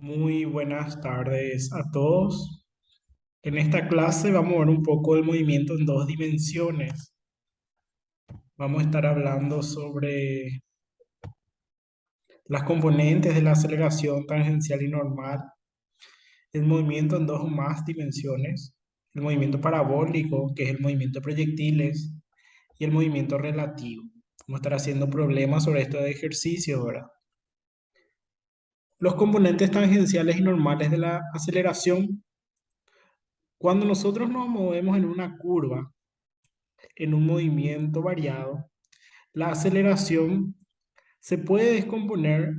Muy buenas tardes a todos. En esta clase vamos a ver un poco el movimiento en dos dimensiones. Vamos a estar hablando sobre las componentes de la aceleración tangencial y normal, el movimiento en dos o más dimensiones, el movimiento parabólico, que es el movimiento de proyectiles, y el movimiento relativo. Vamos a estar haciendo problemas sobre esto de ejercicio ahora. Los componentes tangenciales y normales de la aceleración. Cuando nosotros nos movemos en una curva, en un movimiento variado, la aceleración se puede descomponer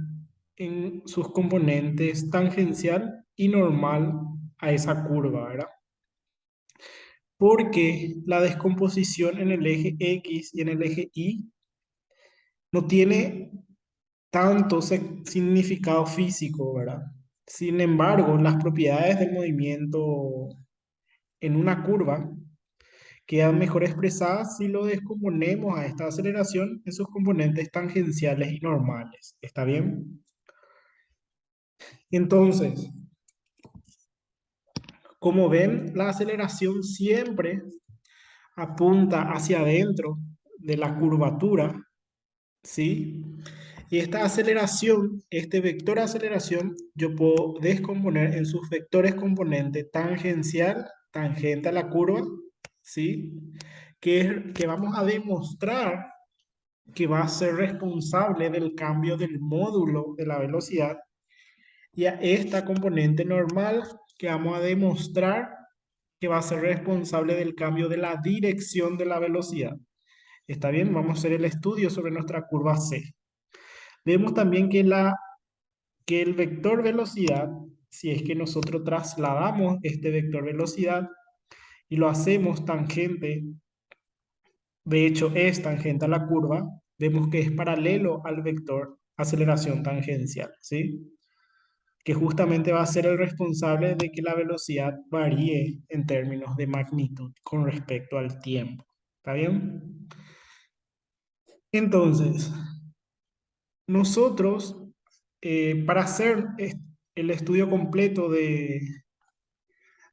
en sus componentes tangencial y normal a esa curva, ¿verdad? Porque la descomposición en el eje X y en el eje Y no tiene tanto significado físico, ¿verdad? Sin embargo, las propiedades del movimiento en una curva quedan mejor expresadas si lo descomponemos a esta aceleración en sus componentes tangenciales y normales. ¿Está bien? Entonces, como ven, la aceleración siempre apunta hacia adentro de la curvatura, ¿sí? Y esta aceleración, este vector de aceleración, yo puedo descomponer en sus vectores componentes tangencial, tangente a la curva, ¿sí? Que vamos a demostrar que va a ser responsable del cambio del módulo de la velocidad, y a esta componente normal que vamos a demostrar que va a ser responsable del cambio de la dirección de la velocidad. ¿Está bien? Vamos a hacer el estudio sobre nuestra curva C. Vemos también que el vector velocidad, si es que nosotros trasladamos este vector velocidad y lo hacemos tangente, de hecho es tangente a la curva, vemos que es paralelo al vector aceleración tangencial, ¿sí? Que justamente va a ser el responsable de que la velocidad varíe en términos de magnitud con respecto al tiempo. ¿Está bien? Entonces, nosotros, para hacer el estudio completo de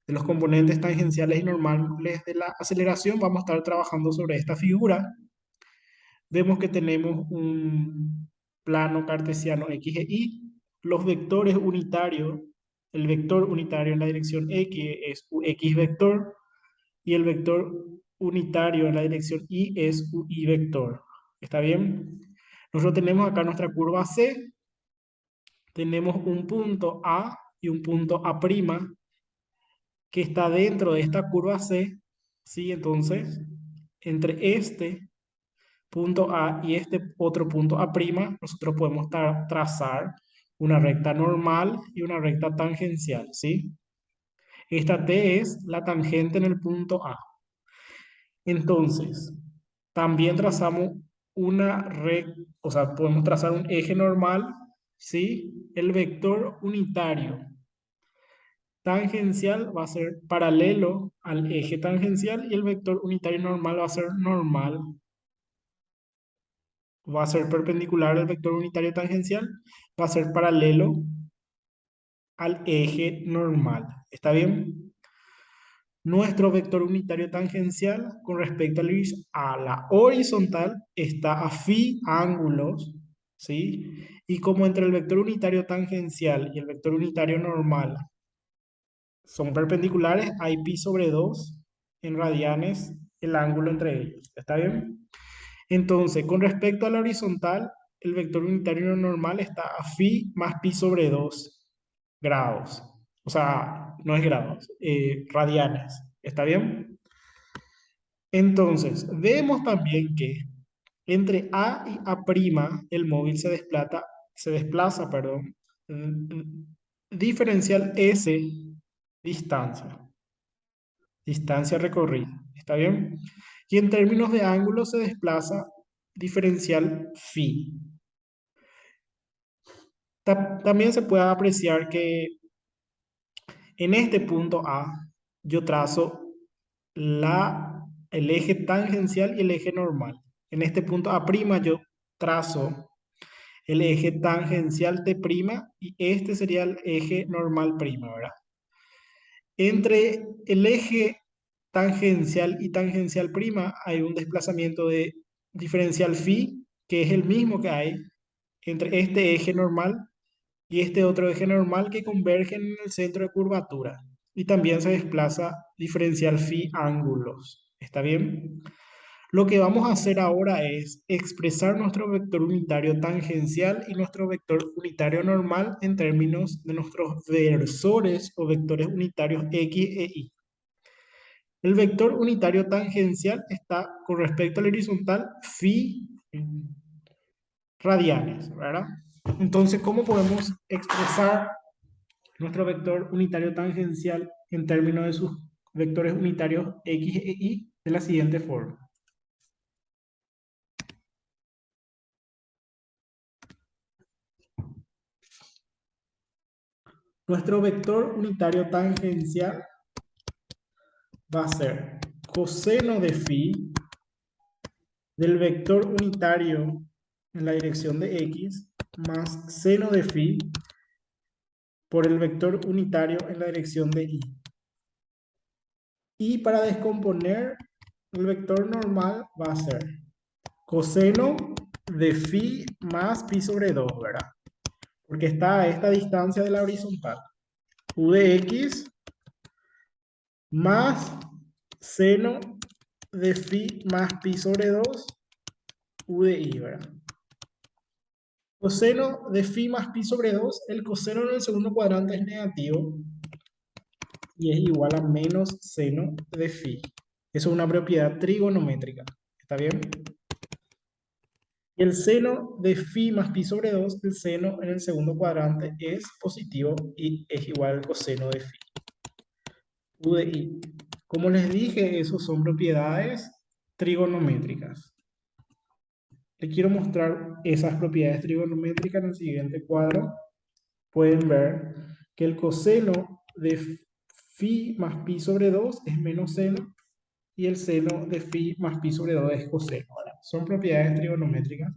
los componentes tangenciales y normales de la aceleración, vamos a estar trabajando sobre esta figura. Vemos que tenemos un plano cartesiano X e Y. Los vectores unitarios, el vector unitario en la dirección X es X vector y el vector unitario en la dirección Y es Y vector. ¿Está bien? Nosotros tenemos acá nuestra curva C, tenemos un punto A y un punto A' que está dentro de esta curva C, ¿sí? Entonces, entre este punto A y este otro punto A', nosotros podemos trazar una recta normal y una recta tangencial, ¿sí? Esta T es la tangente en el punto A. Entonces, también trazamos una recta, o sea, podemos trazar un eje normal, ¿sí? El vector unitario tangencial va a ser paralelo al eje tangencial y el vector unitario normal va a ser normal, va a ser perpendicular al vector unitario tangencial, va a ser paralelo al eje normal. ¿Está bien? Nuestro vector unitario tangencial con respecto a la horizontal está a phi ángulos, ¿sí? Y como entre el vector unitario tangencial y el vector unitario normal son perpendiculares, hay pi sobre 2 en radianes el ángulo entre ellos. ¿Está bien? Entonces, con respecto a la horizontal, el vector unitario normal está a phi más pi sobre 2 grados. O sea, no es grados, radianes. ¿Está bien? Entonces, vemos también que entre A y A' el móvil se desplaza, perdón, diferencial S, distancia, distancia recorrida. ¿Está bien? Y en términos de ángulo se desplaza diferencial phi. También se puede apreciar que en este punto A yo trazo el eje tangencial y el eje normal. En este punto A' yo trazo el eje tangencial T' y este sería el eje normal prima, ¿verdad? Entre el eje tangencial y tangencial prima hay un desplazamiento de diferencial phi, que es el mismo que hay entre este eje normal y este otro eje normal que convergen en el centro de curvatura. Y también se desplaza diferencial phi ángulos. ¿Está bien? Lo que vamos a hacer ahora es expresar nuestro vector unitario tangencial y nuestro vector unitario normal en términos de nuestros versores o vectores unitarios X e Y. El vector unitario tangencial está con respecto al horizontal phi radianes, ¿verdad? Entonces, ¿cómo podemos expresar nuestro vector unitario tangencial en términos de sus vectores unitarios X e Y de la siguiente forma? Nuestro vector unitario tangencial va a ser coseno de phi del vector unitario en la dirección de X más seno de phi por el vector unitario en la dirección de Y. Y para descomponer el vector normal va a ser coseno de phi más pi sobre 2, ¿verdad? Porque está a esta distancia de la horizontal. U de X más seno de phi más pi sobre 2 u de y, ¿verdad? Coseno de phi más pi sobre 2, el coseno en el segundo cuadrante es negativo y es igual a menos seno de phi. Eso es una propiedad trigonométrica. ¿Está bien? Y el seno de phi más pi sobre 2, el seno en el segundo cuadrante es positivo y es igual al coseno de phi. U de y. Como les dije, esos son propiedades trigonométricas. Les quiero mostrar esas propiedades trigonométricas en el siguiente cuadro. Pueden ver que el coseno de phi más pi sobre 2 es menos seno y el seno de phi más pi sobre 2 es coseno. Ahora, son propiedades trigonométricas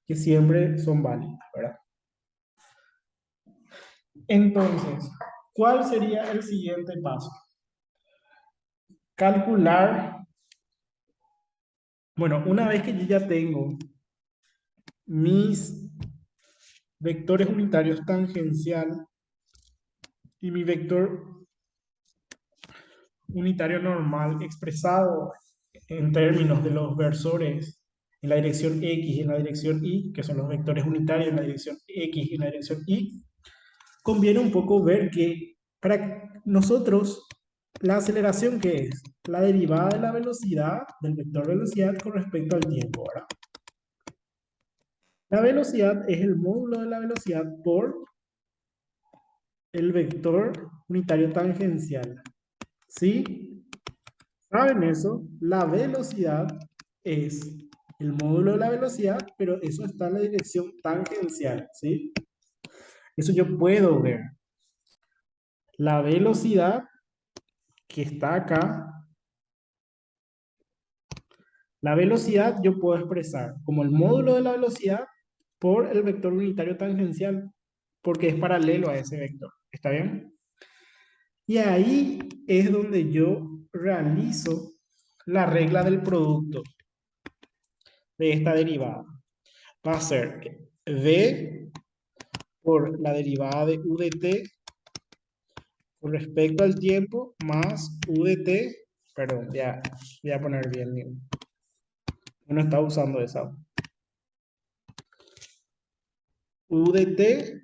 que siempre son válidas, ¿verdad? Entonces, ¿cuál sería el siguiente paso? Calcular, bueno, una vez que yo ya tengo mis vectores unitarios tangencial y mi vector unitario normal expresado en términos de los versores en la dirección X y en la dirección Y, que son los vectores unitarios en la dirección X y en la dirección Y, conviene un poco ver que para nosotros la aceleración, ¿qué es? La derivada de la velocidad del vector velocidad con respecto al tiempo, ¿verdad? La velocidad es el módulo de la velocidad por el vector unitario tangencial. ¿Sí? ¿Saben eso? La velocidad es el módulo de la velocidad, pero eso está en la dirección tangencial, ¿sí? Eso yo puedo ver. La velocidad que está acá, la velocidad yo puedo expresar como el módulo de la velocidad por el vector unitario tangencial, porque es paralelo a ese vector. ¿Está bien? Y ahí es donde yo realizo la regla del producto de esta derivada. Va a ser que v por la derivada de u de t con respecto al tiempo más u de t, perdón, ya voy a poner bien, no está usando esa. U de t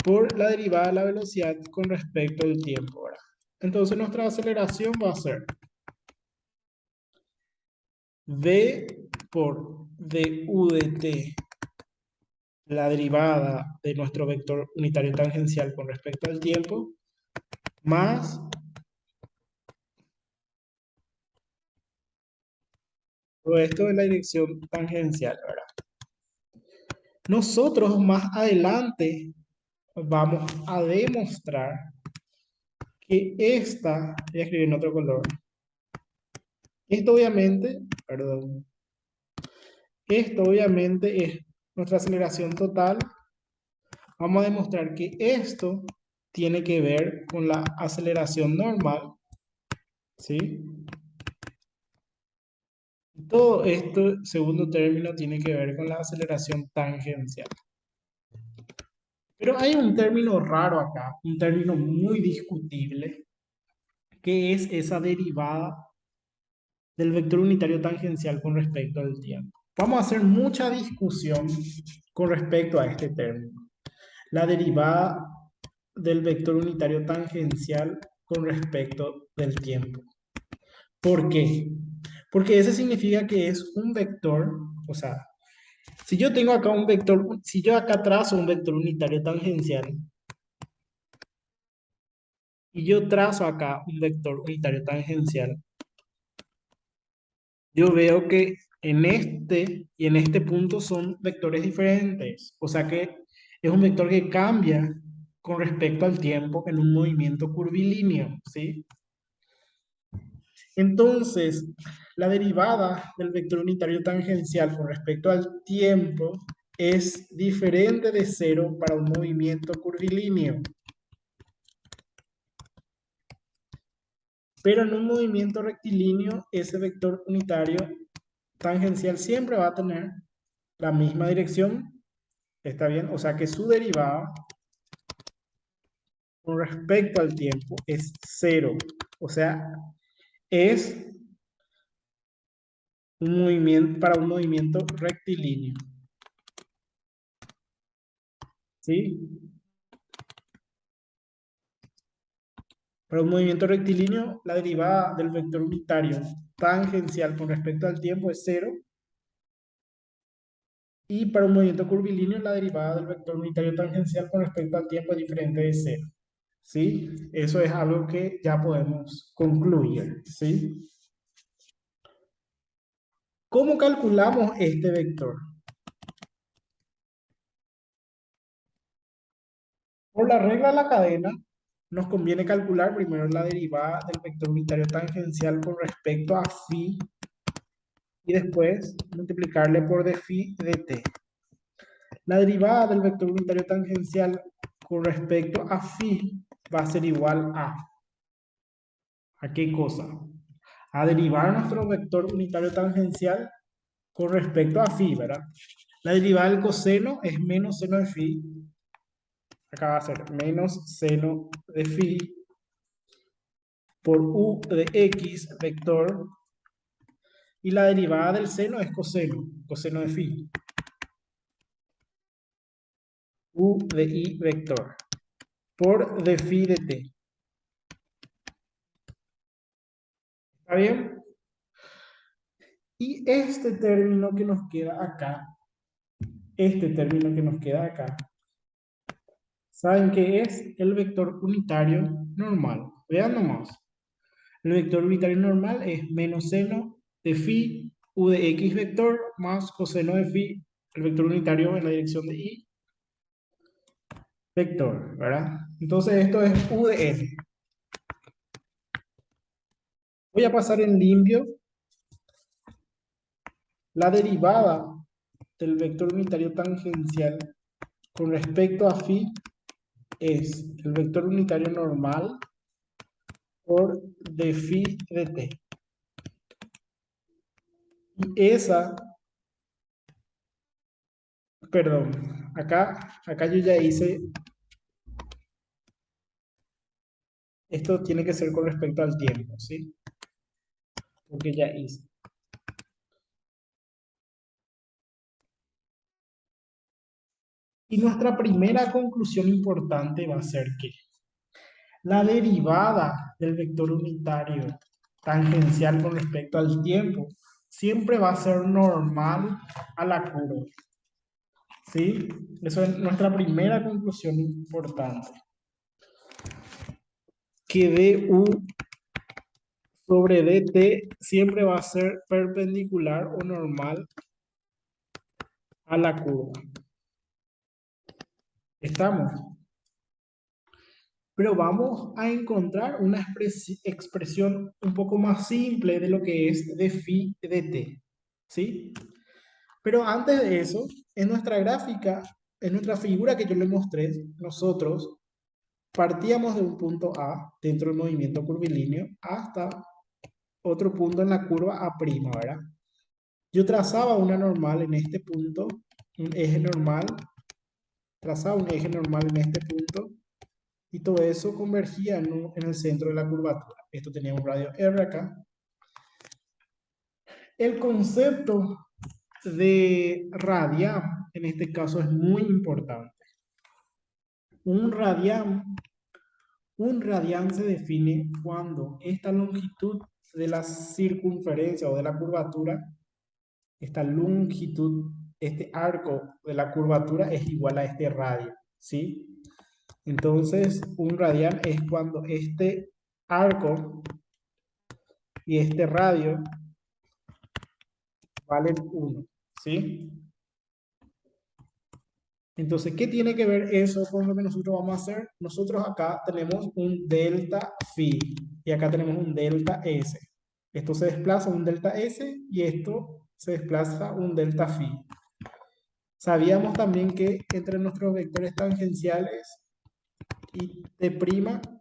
por la derivada de la velocidad con respecto al tiempo, ¿verdad? Entonces nuestra aceleración va a ser v por du de t, la derivada de nuestro vector unitario tangencial con respecto al tiempo, más todo esto en la dirección tangencial, ¿verdad? Nosotros más adelante vamos a demostrar que esta, voy a escribir en otro color, esto obviamente, perdón, Esto obviamente es nuestra aceleración total. Vamos a demostrar que esto tiene que ver con la aceleración normal, ¿sí? Todo esto, segundo término, tiene que ver con la aceleración tangencial. Pero hay un término raro acá, un término muy discutible, que es esa derivada del vector unitario tangencial con respecto al tiempo. Vamos a hacer mucha discusión con respecto a este término. La derivada del vector unitario tangencial con respecto del tiempo. ¿Por qué? Porque eso significa que es un vector, o sea, si yo tengo acá un vector, si yo acá trazo un vector unitario tangencial y yo trazo acá un vector unitario tangencial, yo veo que en este y en este punto son vectores diferentes. O sea que es un vector que cambia con respecto al tiempo en un movimiento curvilíneo, ¿sí? Entonces, la derivada del vector unitario tangencial con respecto al tiempo es diferente de cero para un movimiento curvilíneo. Pero en un movimiento rectilíneo, ese vector unitario tangencial siempre va a tener la misma dirección. ¿Está bien? O sea que su derivada con respecto al tiempo es cero. O sea, es un movimiento para un movimiento rectilíneo. ¿Sí? Para un movimiento rectilíneo, la derivada del vector unitario tangencial con respecto al tiempo es cero. Y para un movimiento curvilíneo, la derivada del vector unitario tangencial con respecto al tiempo es diferente de cero. ¿Sí? Eso es algo que ya podemos concluir. ¿Sí? ¿Cómo calculamos este vector? Por la regla de la cadena, nos conviene calcular primero la derivada del vector unitario tangencial con respecto a phi y después multiplicarle por d phi dt. La derivada del vector unitario tangencial con respecto a phi va a ser igual ¿a qué cosa? A derivar nuestro vector unitario tangencial con respecto a phi, ¿verdad? La derivada del coseno es menos seno de phi. Acá va a ser menos seno de phi por u de x vector. Y la derivada del seno es coseno, coseno de phi. U de i vector por d phi de t. ¿Está bien? Y este término que nos queda acá, ¿saben qué es? El vector unitario normal. Vean nomás. El vector unitario normal es menos seno de phi u de x vector más coseno de phi, el vector unitario en la dirección de y vector, ¿verdad? Entonces esto es u de n. Voy a pasar en limpio la derivada del vector unitario tangencial con respecto a phi es el vector unitario normal por d phi de t. Y esa, perdón, acá yo ya hice, esto tiene que ser con respecto al tiempo, ¿sí? Porque ya hice. Y nuestra primera conclusión importante va a ser que la derivada del vector unitario tangencial con respecto al tiempo siempre va a ser normal a la curva. ¿Sí? Eso es nuestra primera conclusión importante. Que du sobre dt siempre va a ser perpendicular o normal a la curva. ¿Estamos? Pero vamos a encontrar una expresión un poco más simple de lo que es de phi de t. ¿Sí? Pero antes de eso, en nuestra gráfica, en nuestra figura que yo le mostré, nosotros partíamos de un punto A dentro del movimiento curvilíneo hasta otro punto en la curva A', ¿verdad? Yo trazaba una normal en este punto, un eje normal, trazaba un eje normal en este punto y todo eso convergía en el centro de la curvatura. Esto tenía un radio R acá. El concepto de radian, en este caso, es muy importante. Un radian, un radian se define cuando esta longitud de la circunferencia o de la curvatura, esta longitud, este arco de la curvatura es igual a este radio, ¿sí? Entonces, un radian es cuando este arco y este radio valen 1, ¿sí? Entonces, ¿qué tiene que ver eso con lo que nosotros vamos a hacer? Nosotros acá tenemos un delta phi y acá tenemos un delta s. Esto se desplaza un delta s y esto se desplaza un delta phi. Sabíamos también que entre nuestros vectores tangenciales y t'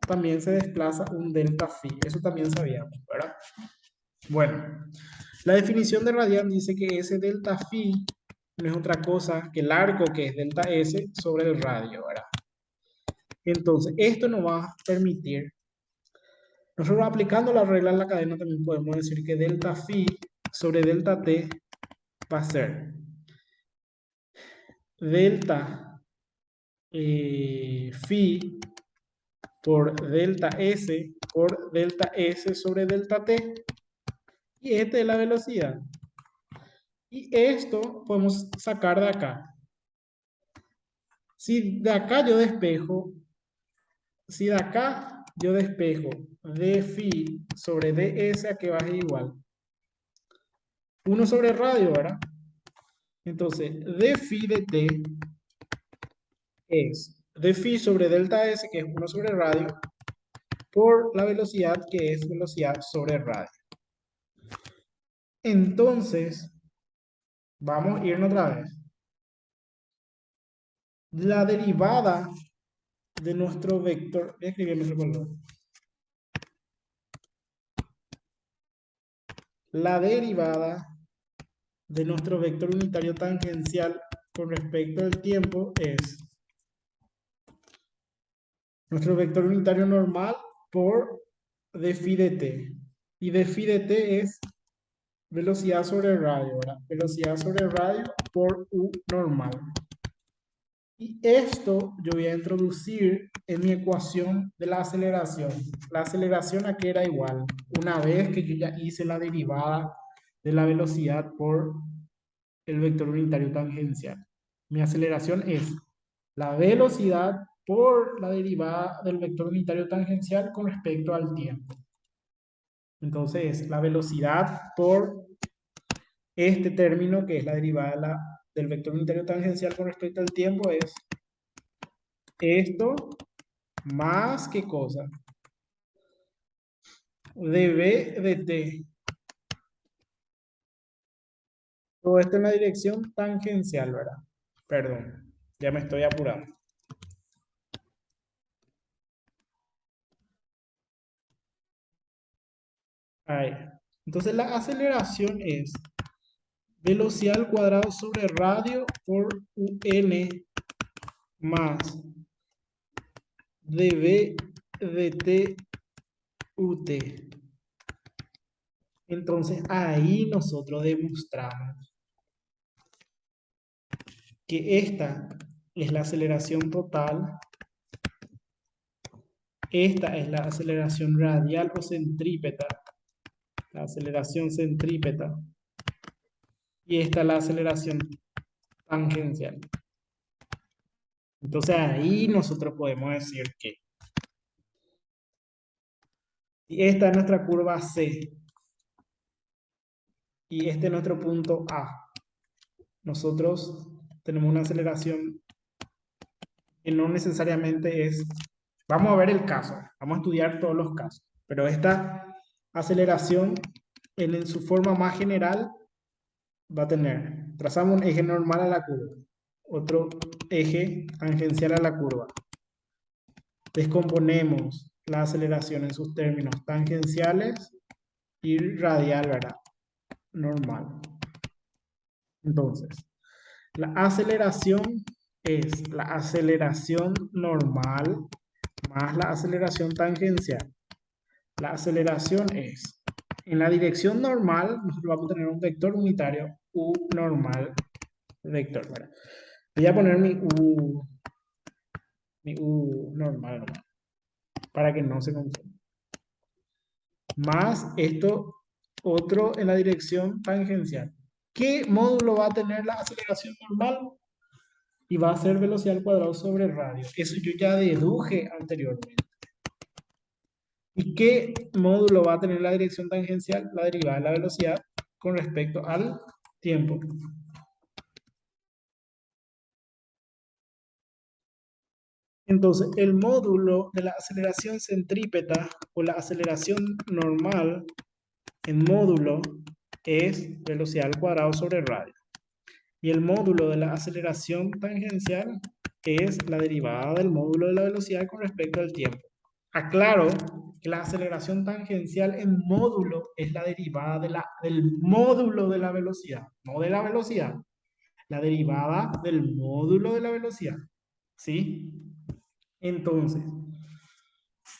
también se desplaza un delta phi. Eso también sabíamos, ¿verdad? Bueno, la definición de radian dice que ese delta phi no es otra cosa que el arco que es delta S sobre el radio, ¿verdad? Entonces, esto nos va a permitir, nosotros aplicando la regla en la cadena también podemos decir que delta phi sobre delta t va a ser delta phi por delta S por delta S sobre delta t. Y esta es la velocidad. Y esto podemos sacar de acá. Si de acá yo despejo, si de acá yo despejo d phi sobre ds a que baje igual 1 sobre radio, ¿verdad? Entonces, d phi de t es d phi sobre delta s, que es 1 sobre radio, por la velocidad, que es velocidad sobre radio. Entonces, vamos a irnos otra vez. La derivada de nuestro vector, voy a escribir nuestro color. La derivada de nuestro vector unitario tangencial con respecto al tiempo es nuestro vector unitario normal por d phi de t. Y d phi de t es velocidad sobre radio, ¿verdad? Velocidad sobre radio por u normal. Y esto yo voy a introducir en mi ecuación de la aceleración. La aceleración aquí era igual. Una vez que yo ya hice la derivada de la velocidad por el vector unitario tangencial. Mi aceleración es la velocidad por la derivada del vector unitario tangencial con respecto al tiempo. Entonces, la velocidad por este término, que es la derivada del vector unitario tangencial con respecto al tiempo, es esto más qué cosa, dv de t. Todo esto en la dirección tangencial, ¿verdad? Perdón, ya me estoy apurando. Ahí. Entonces la aceleración es velocidad al cuadrado sobre radio por un más dv de t ut. Entonces ahí nosotros demostramos que esta es la aceleración total, esta es la aceleración radial o centrípeta, la aceleración centrípeta, y esta es la aceleración tangencial. Entonces ahí nosotros podemos decir que esta es nuestra curva C y este es nuestro punto A. Nosotros tenemos una aceleración que no necesariamente es... Vamos a ver el caso, vamos a estudiar todos los casos, pero esta aceleración en su forma más general va a tener, trazamos un eje normal a la curva, otro eje tangencial a la curva. Descomponemos la aceleración en sus términos tangenciales y radial, ¿verdad? Normal. Entonces, la aceleración es la aceleración normal más la aceleración tangencial. La aceleración es, en la dirección normal, nosotros vamos a tener un vector unitario u normal vector, ¿verdad? Voy a poner mi u normal nomás, para que no se confunda. Más esto otro en la dirección tangencial. ¿Qué módulo va a tener la aceleración normal? Y va a ser velocidad al cuadrado sobre radio. Eso yo ya deduje anteriormente. ¿Y qué módulo va a tener la dirección tangencial? La derivada de la velocidad con respecto al tiempo. Entonces, el módulo de la aceleración centrípeta o la aceleración normal en módulo es velocidad al cuadrado sobre radio. Y el módulo de la aceleración tangencial es la derivada del módulo de la velocidad con respecto al tiempo. Aclaro que la aceleración tangencial en módulo es la derivada del módulo de la velocidad, no de la velocidad, la derivada del módulo de la velocidad. ¿Sí? Entonces,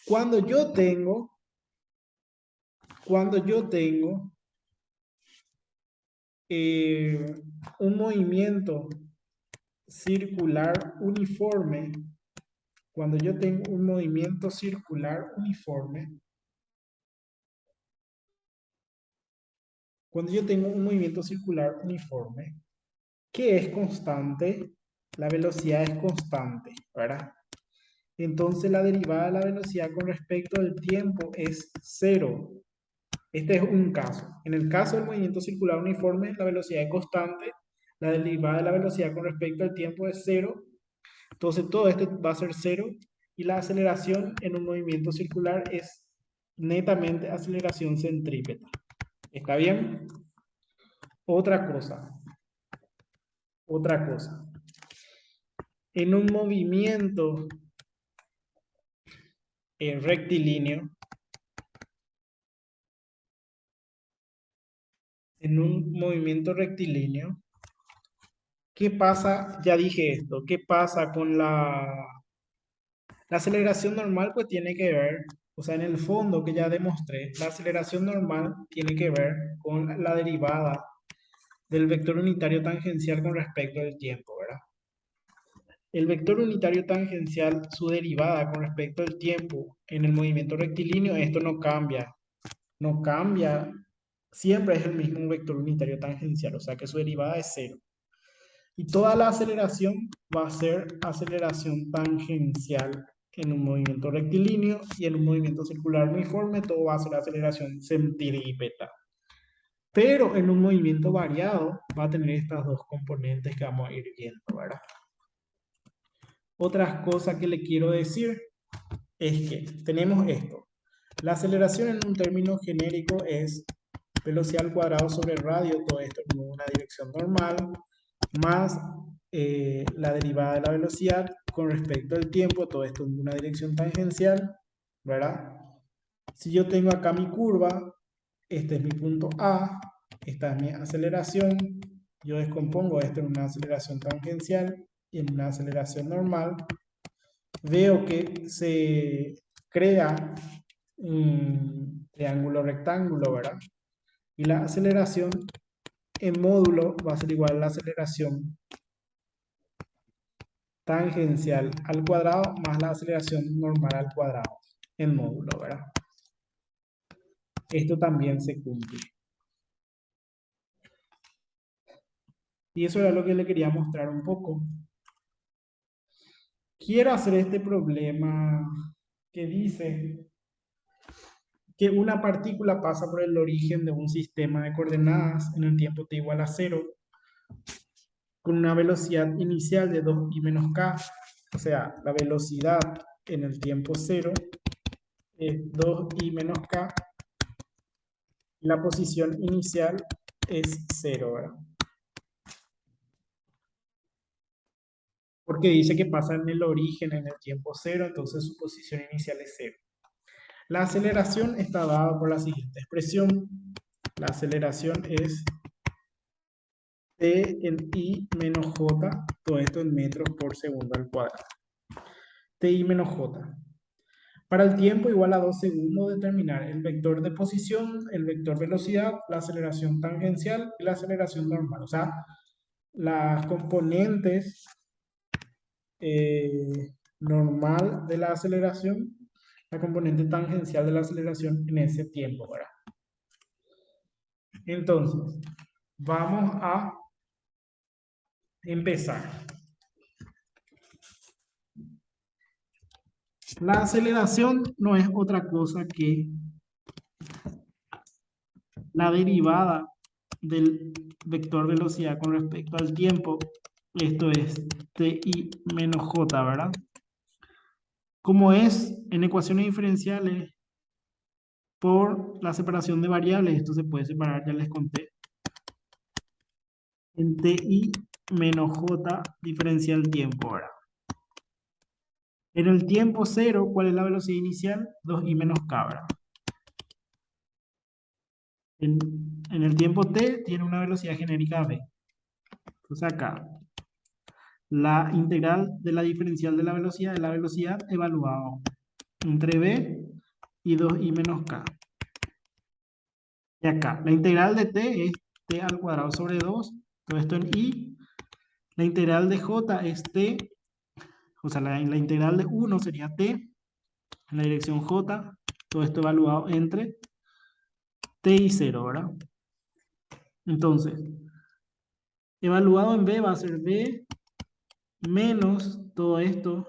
cuando yo tengo, cuando yo tengo un movimiento circular uniforme, cuando yo tengo un movimiento circular uniforme, cuando yo tengo un movimiento circular uniforme, que es constante, la velocidad es constante, ¿verdad? Entonces la derivada de la velocidad con respecto al tiempo es cero. Este es un caso. En el caso del movimiento circular uniforme, la velocidad es constante, la derivada de la velocidad con respecto al tiempo es cero. Entonces todo esto va a ser cero y la aceleración en un movimiento circular es netamente aceleración centrípeta. ¿Está bien? Otra cosa, otra cosa. En un movimiento rectilíneo, en un movimiento rectilíneo, ¿qué pasa? Ya dije esto, ¿qué pasa con la aceleración normal? Pues tiene que ver, o sea, en el fondo que ya demostré, la aceleración normal tiene que ver con la derivada del vector unitario tangencial con respecto al tiempo, ¿verdad? El vector unitario tangencial, su derivada con respecto al tiempo en el movimiento rectilíneo, esto no cambia, no cambia, siempre es el mismo vector unitario tangencial, o sea que su derivada es cero. Y toda la aceleración va a ser aceleración tangencial en un movimiento rectilíneo y en un movimiento circular uniforme todo va a ser aceleración centrípeta. Pero en un movimiento variado va a tener estas dos componentes que vamos a ir viendo, ¿verdad? Otras cosas que le quiero decir es que tenemos esto. La aceleración en un término genérico es velocidad al cuadrado sobre radio, todo esto en una dirección normal, más la derivada de la velocidad con respecto al tiempo, todo esto en una dirección tangencial, ¿verdad? Si yo tengo acá mi curva, este es mi punto A, esta es mi aceleración, yo descompongo esto en una aceleración tangencial y en una aceleración normal, veo que se crea un triángulo rectángulo, ¿verdad? Y la aceleración en módulo va a ser igual a la aceleración tangencial al cuadrado más la aceleración normal al cuadrado en módulo, ¿verdad? Esto también se cumple. Y eso era lo que le quería mostrar un poco. Quiero hacer este problema que dice que una partícula pasa por el origen de un sistema de coordenadas en el tiempo t igual a 0 con una velocidad inicial de 2i menos k, o sea, la velocidad en el tiempo 0 es 2i menos k, y la posición inicial es 0, ¿verdad? porque dice que pasa en el origen en el tiempo cero, entonces su posición inicial es cero. La aceleración está dada por la siguiente expresión. La aceleración es t en i menos j, todo esto en metros por segundo al cuadrado. Ti menos j. Para el tiempo igual a 2 segundos, determinar el vector de posición, el vector velocidad, la aceleración tangencial y la aceleración normal. O sea, las componentes normal de la aceleración, la componente tangencial de la aceleración en ese tiempo, ¿verdad? Entonces, vamos a empezar. La aceleración no es otra cosa que la derivada del vector velocidad con respecto al tiempo. Esto es ti menos j, ¿verdad? Como es en ecuaciones diferenciales por la separación de variables, esto se puede separar, ya les conté. En ti menos j diferencial tiempo, ¿verdad? En el tiempo cero, ¿cuál es la velocidad inicial? 2i menos k, ¿verdad? En, en el tiempo t tiene una velocidad genérica v. Entonces acá, la integral de la diferencial de la velocidad evaluado entre v y 2i menos k. Y acá, la integral de t es t al cuadrado sobre 2, todo esto en i. La integral de j es t, o sea, la integral de 1 sería t en la dirección j, todo esto evaluado entre t y 0, ¿verdad? Entonces, evaluado en b va a ser b menos todo esto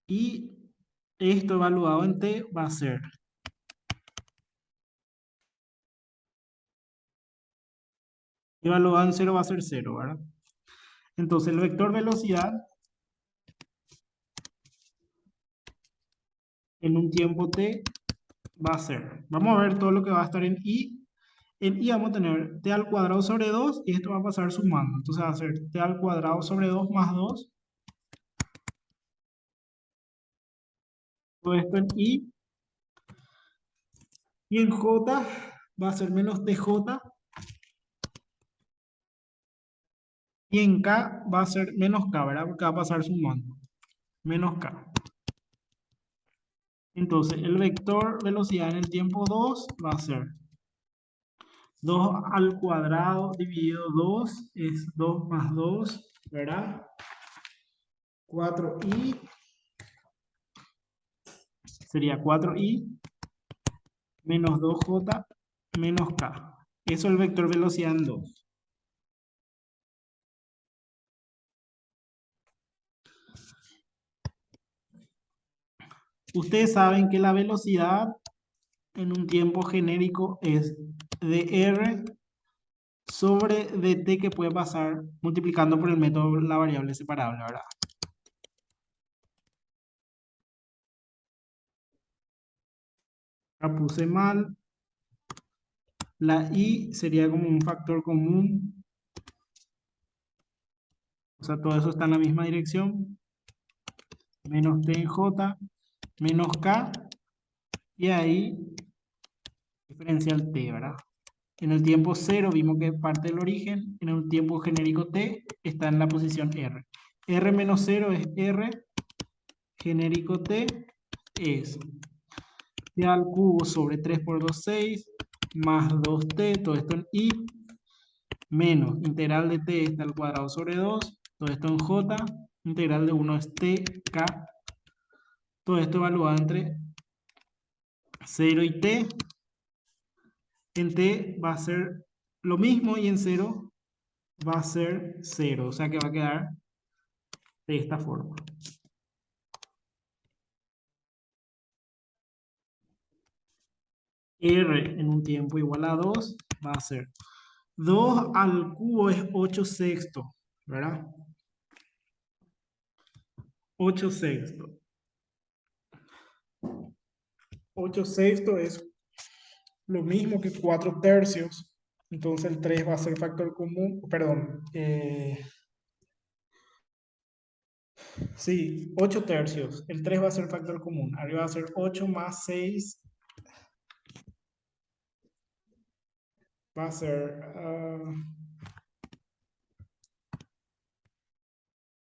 y esto evaluado en t va a ser evaluado en 0 va a ser 0, ¿verdad? Entonces el vector velocidad en un tiempo t va a ser, vamos a ver todo lo que va a estar en i. En i vamos a tener t al cuadrado sobre 2 y esto va a pasar sumando. Entonces va a ser t al cuadrado sobre 2 más 2. Todo esto en i. Y en j va a ser menos tj. Y en k va a ser menos k, ¿verdad? Porque va a pasar sumando. Menos k. Entonces el vector velocidad en el tiempo 2 va a ser 2 al cuadrado dividido 2 es 2 más 2, ¿verdad? 4i sería 4i menos 2j menos k. Eso es el vector velocidad en 2. Ustedes saben que la velocidad en un tiempo genérico es dr sobre dt que puede pasar multiplicando por el método la variable separable, ¿verdad? La puse mal. La i sería como un factor común. O sea, todo eso está en la misma dirección. Menos t en j, menos k. Y ahí diferencial t, ¿verdad? En el tiempo 0 vimos que parte del origen. En el tiempo genérico t está en la posición r. R menos 0 es r. Genérico t es t al cubo sobre 3 por 2, 6. Más 2t, todo esto en i. Menos integral de t está al cuadrado sobre 2. Todo esto en j. Integral de 1 es t, k. Todo esto evaluado entre 0 y t. En t va a ser lo mismo y en 0 va a ser 0. O sea que va a quedar de esta forma. R en un tiempo igual a 2 va a ser 2 al cubo es 8 sextos, ¿verdad? 8 sextos. 8 sextos es lo mismo que 4 tercios. Entonces el 3 va a ser factor común, perdón, sí, 8 tercios. El 3 va a ser factor común. Arriba va a ser 8 más 6, va a ser,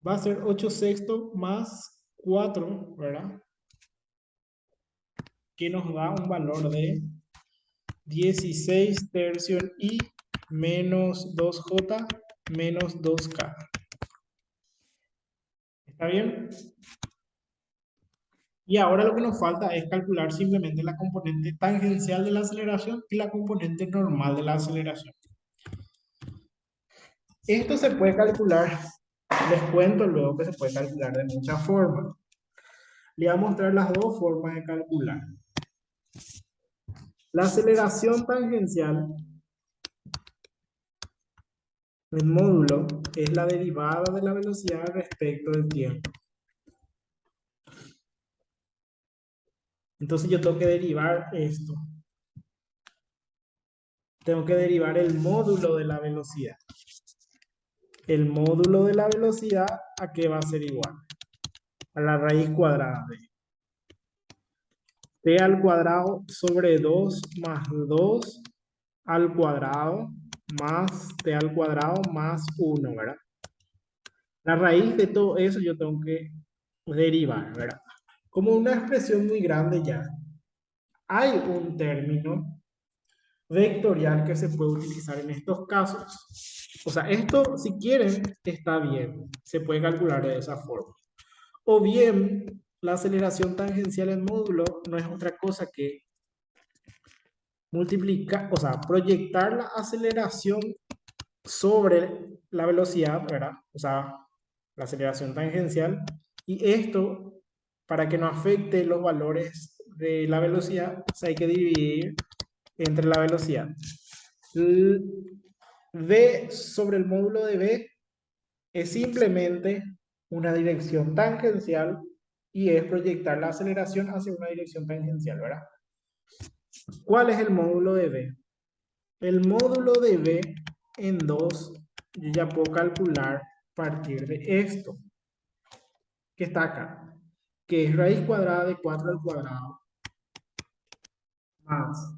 va a ser 8 sextos más 4, ¿verdad? Que nos da un valor de 16 tercios en I menos 2J menos 2K. ¿Está bien? Y ahora lo que nos falta es calcular simplemente la componente tangencial de la aceleración y la componente normal de la aceleración. Esto se puede calcular, les cuento luego que se puede calcular de muchas formas. Le voy a mostrar las dos formas de calcular. La aceleración tangencial en módulo es la derivada de la velocidad respecto del tiempo. Entonces yo tengo que derivar esto. Tengo que derivar el módulo de la velocidad. El módulo de la velocidad, ¿a qué va a ser igual? A la raíz cuadrada de t al cuadrado sobre 2 más 2 al cuadrado más t al cuadrado más 1, ¿verdad? La raíz de todo eso yo tengo que derivar, ¿verdad? Como una expresión muy grande ya, hay un término vectorial que se puede utilizar en estos casos. O sea, esto, si quieren, está bien. Se puede calcular de esa forma. O bien, la aceleración tangencial en módulo no es otra cosa que multiplicar, o sea, proyectar la aceleración sobre la velocidad, ¿verdad? O sea, la aceleración tangencial. Y esto, para que no afecte los valores de la velocidad, o sea, hay que dividir entre la velocidad. V sobre el módulo de V es simplemente una dirección tangencial y es proyectar la aceleración hacia una dirección tangencial, ¿verdad? ¿Cuál es el módulo de V? El módulo de V en 2, yo ya puedo calcular a partir de esto, que está acá, que es raíz cuadrada de 4 al cuadrado, más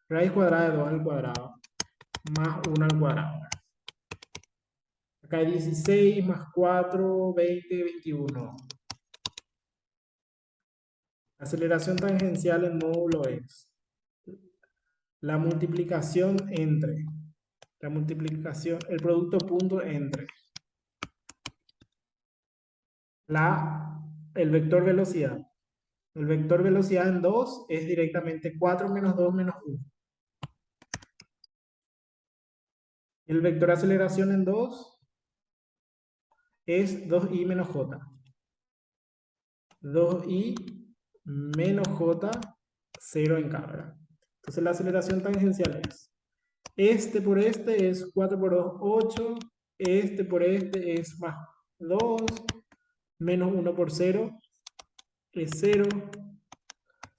raíz cuadrada de 2 al cuadrado, más 1 al cuadrado. Acá hay 16 más 4, 20, 21. La aceleración tangencial en módulo es la multiplicación entre, la multiplicación, el producto punto entre el vector velocidad. El vector velocidad en 2 es directamente 4 menos 2 menos 1. El vector aceleración en 2 es 2i menos j. 2i menos j, 0 en carga. Entonces la aceleración tangencial es, este por este es 4 por 2, 8. Este por este es más 2, menos 1 por 0 es 0,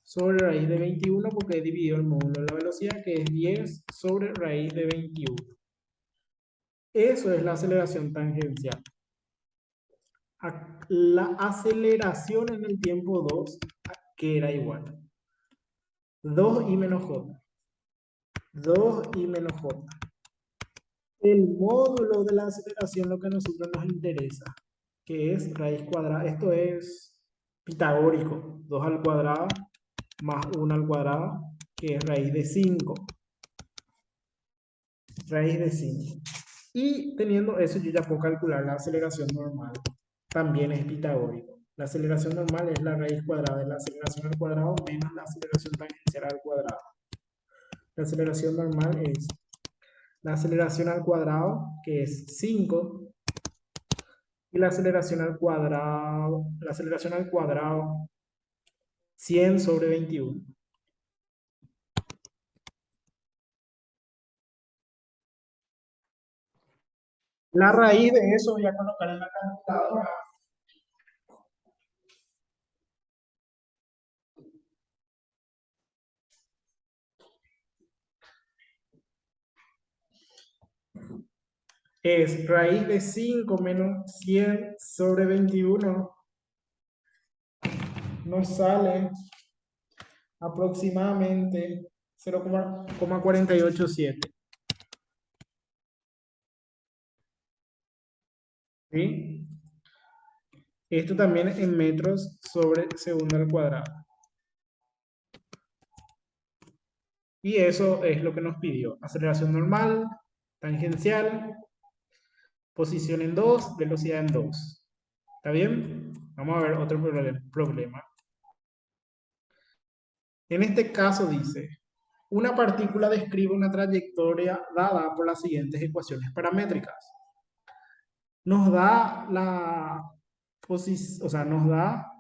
sobre raíz de 21 porque he dividido el módulo de la velocidad, que es 10 sobre raíz de 21. Eso es la aceleración tangencial. La aceleración en el tiempo 2, que era igual. 2i menos j. 2i menos j. El módulo de la aceleración, lo que a nosotros nos interesa, que es raíz cuadrada. Esto es pitagórico. 2 al cuadrado más 1 al cuadrado, que es raíz de 5. Raíz de 5. Y teniendo eso, yo ya puedo calcular la aceleración normal. También es pitagórico. La aceleración normal es la raíz cuadrada de la aceleración al cuadrado menos la aceleración tangencial al cuadrado. La aceleración normal es la aceleración al cuadrado, que es 5, y la aceleración al cuadrado, 100 sobre 21. La raíz de eso voy a colocar en la calculadora. es raíz de 5 menos 100 sobre 21. Nos sale aproximadamente 0,487. ¿Sí? Esto también en metros sobre segundo al cuadrado. Y eso es lo que nos pidió. Aceleración normal, tangencial, posición en 2, velocidad en 2. ¿Está bien? Vamos a ver otro problema. En este caso dice, una partícula describe una trayectoria dada por las siguientes ecuaciones paramétricas. Nos da nos da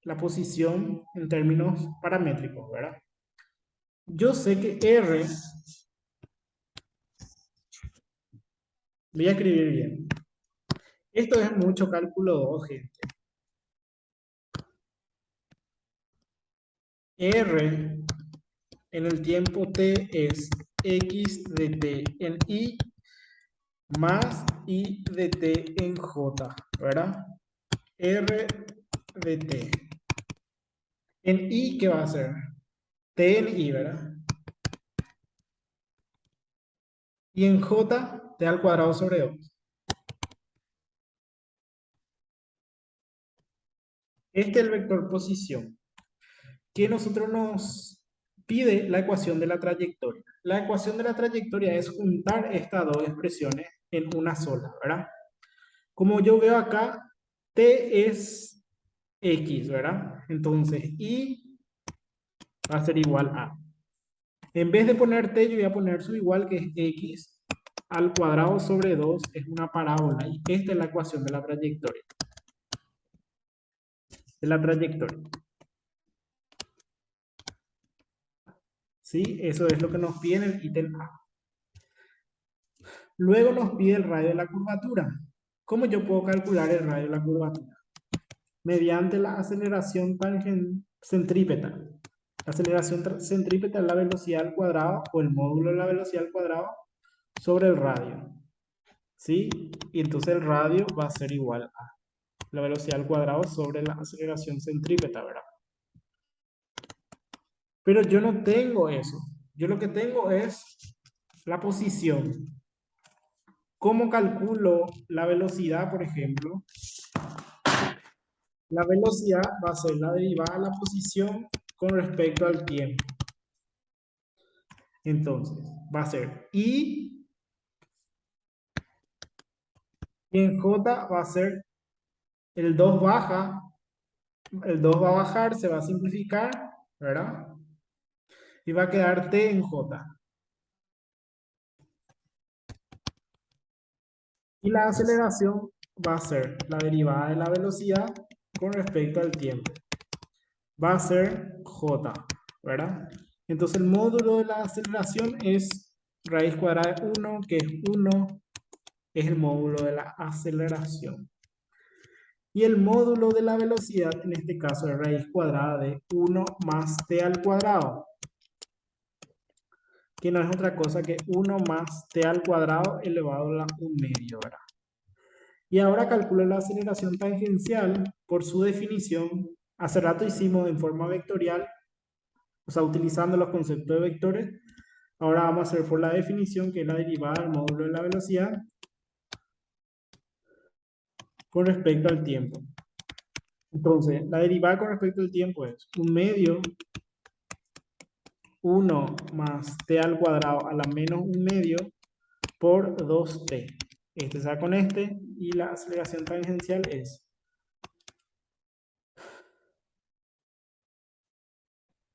la posición en términos paramétricos, ¿verdad? Yo sé que R, voy a escribir bien. Esto es mucho cálculo 2, gente. R en el tiempo t es x de t en i más i de t en j, ¿verdad? R de t. En i, ¿qué va a ser? T en i, ¿verdad? Y en j, t al cuadrado sobre 2. Este es el vector posición, que nosotros nos pide la ecuación de la trayectoria. La ecuación de la trayectoria es juntar estas dos expresiones en una sola, ¿verdad? Como yo veo acá, t es x, ¿verdad? Entonces, y va a ser igual a. En vez de poner t, yo voy a poner su igual, que es x al cuadrado sobre 2, es una parábola. Y esta es la ecuación de la trayectoria. ¿Sí? Eso es lo que nos pide en el ítem A. Luego nos pide el radio de la curvatura. ¿Cómo yo puedo calcular el radio de la curvatura? Mediante la aceleración centrípeta. La aceleración centrípeta es la velocidad al cuadrado o el módulo de la velocidad al cuadrado sobre el radio. ¿Sí? Y entonces el radio va a ser igual a la velocidad al cuadrado sobre la aceleración centrípeta, ¿verdad? Pero yo no tengo eso. Yo lo que tengo es la posición. ¿Cómo calculo la velocidad, por ejemplo? La velocidad va a ser la derivada de la posición con respecto al tiempo. Entonces, va a ser I, y en J va a ser el 2 baja, el 2 va a bajar, se va a simplificar, ¿verdad? Y va a quedar T en J. Y la aceleración va a ser la derivada de la velocidad con respecto al tiempo. Va a ser J, ¿verdad? Entonces el módulo de la aceleración es raíz cuadrada de 1, que es 1, es el módulo de la aceleración. Y el módulo de la velocidad, en este caso, es raíz cuadrada de 1 más t al cuadrado, que no es otra cosa que 1 más t al cuadrado elevado a la 1 medio, ¿verdad? Y ahora calculo la aceleración tangencial por su definición. Hace rato hicimos en forma vectorial, o sea, utilizando los conceptos de vectores. Ahora vamos a hacer por la definición, que es la derivada del módulo de la velocidad con respecto al tiempo. Entonces, la derivada con respecto al tiempo es 1 medio 1 más t al cuadrado a la menos 1 medio por 2t. Este se da con este y la aceleración tangencial es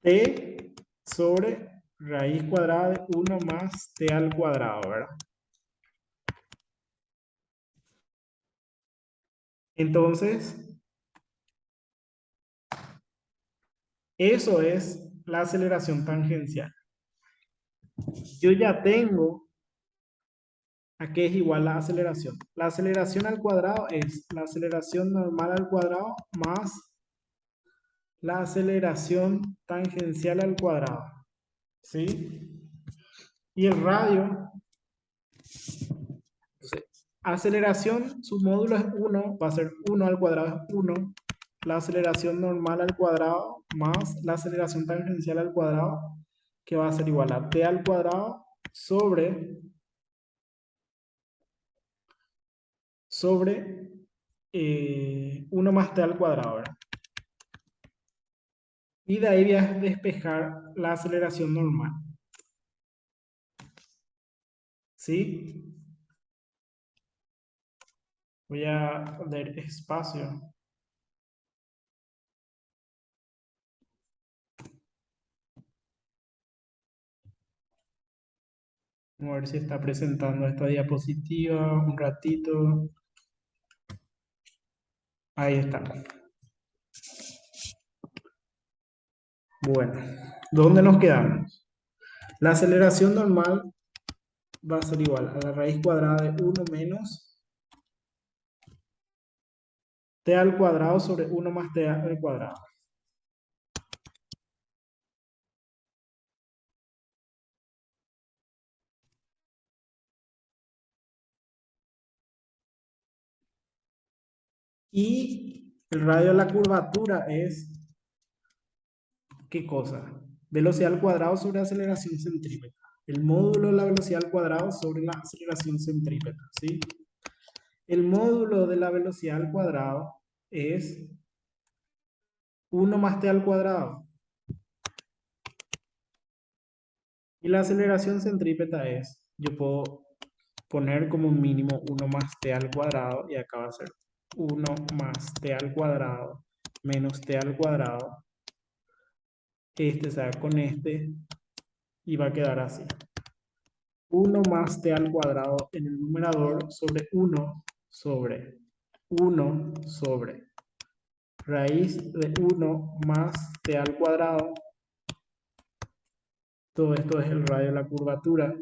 t sobre raíz cuadrada de 1 más t al cuadrado, ¿verdad? Entonces, eso es la aceleración tangencial. Yo ya tengo a qué es igual la aceleración. La aceleración al cuadrado es la aceleración normal al cuadrado más la aceleración tangencial al cuadrado. ¿Sí? Y el radio, Aceleración, su módulo es 1, va a ser 1 al cuadrado es 1. La aceleración normal al cuadrado más la aceleración tangencial al cuadrado, que va a ser igual a t al cuadrado sobre 1 más t al cuadrado, ¿verdad? Y de ahí voy a despejar la aceleración normal. ¿Sí? Voy a poner espacio. Vamos a ver si está presentando esta diapositiva un ratito. Ahí está. Bueno, ¿dónde nos quedamos? La aceleración normal va a ser igual a la raíz cuadrada de 1 menos t al cuadrado sobre 1 más t al cuadrado. Y el radio de la curvatura es, ¿qué cosa? Velocidad al cuadrado sobre aceleración centrípeta. El módulo de la velocidad al cuadrado sobre la aceleración centrípeta, ¿sí? El módulo de la velocidad al cuadrado es 1 más t al cuadrado. Y la aceleración centrípeta es, yo puedo poner como mínimo 1 más t al cuadrado y acá va a ser 1 más t al cuadrado menos t al cuadrado. Este se va con este y va a quedar así. 1 más t al cuadrado en el numerador sobre 1 sobre raíz de 1 más t al cuadrado. Todo esto es el radio de la curvatura.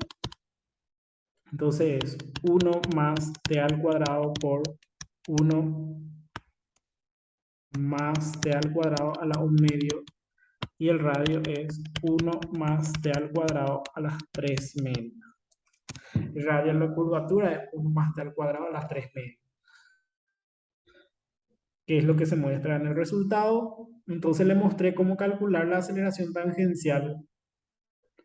Entonces, 1 más t al cuadrado por 1 más t al cuadrado a la 1 medio. Y el radio es 1 más t al cuadrado a las 3 medias. El radio de la curvatura es 1 más t al cuadrado a las 3 medias. Que es lo que se muestra en el resultado. Entonces le mostré cómo calcular la aceleración tangencial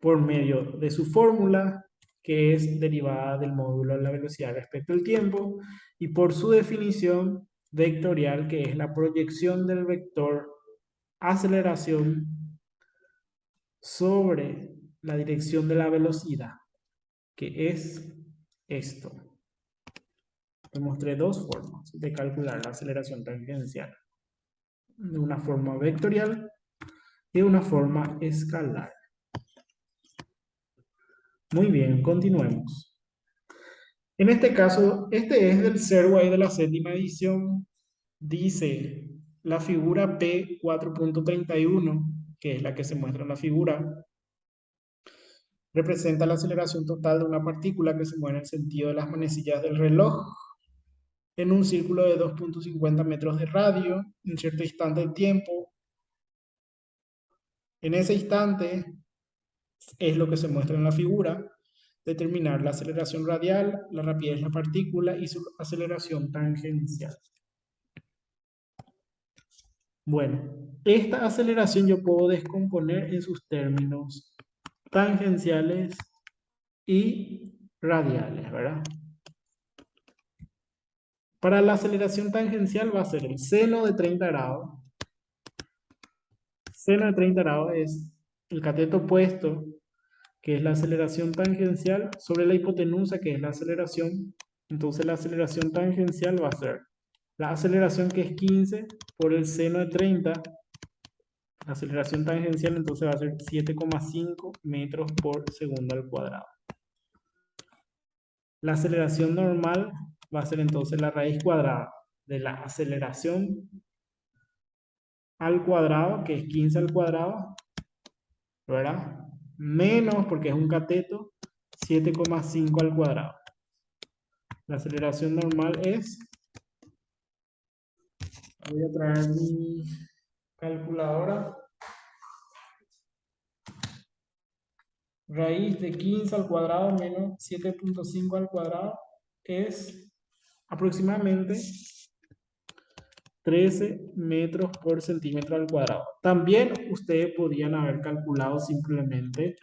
por medio de su fórmula, que es derivada del módulo de la velocidad respecto al tiempo, y por su definición vectorial, que es la proyección del vector aceleración sobre la dirección de la velocidad, que es esto. Le mostré dos formas de calcular la aceleración tangencial, de una forma vectorial y de una forma escalar. Muy bien, continuemos. En este caso, este es del Serway de la séptima edición. Dice la figura P4.31, que es la que se muestra en la figura, representa la aceleración total de una partícula que se mueve en el sentido de las manecillas del reloj en un círculo de 2.50 metros de radio en cierto instante de tiempo. En ese instante es lo que se muestra en la figura: determinar la aceleración radial, la rapidez de la partícula y su aceleración tangencial. Bueno, esta aceleración yo puedo descomponer en sus términos tangenciales y radiales, ¿verdad? Para la aceleración tangencial va a ser el seno de 30 grados. Seno de 30 grados es el cateto opuesto, que es la aceleración tangencial, sobre la hipotenusa, que es la aceleración. Entonces la aceleración tangencial va a ser la aceleración, que es 15, por el seno de 30. La aceleración tangencial entonces va a ser 7,5 metros por segundo al cuadrado. La aceleración normal va a ser entonces la raíz cuadrada de la aceleración al cuadrado, que es 15 al cuadrado, ¿verdad? Menos, porque es un cateto, 7,5 al cuadrado. La aceleración normal es, voy a traer mi calculadora, raíz de 15 al cuadrado menos 7,5 al cuadrado es aproximadamente 13 metros por centímetro al cuadrado. También ustedes podrían haber calculado simplemente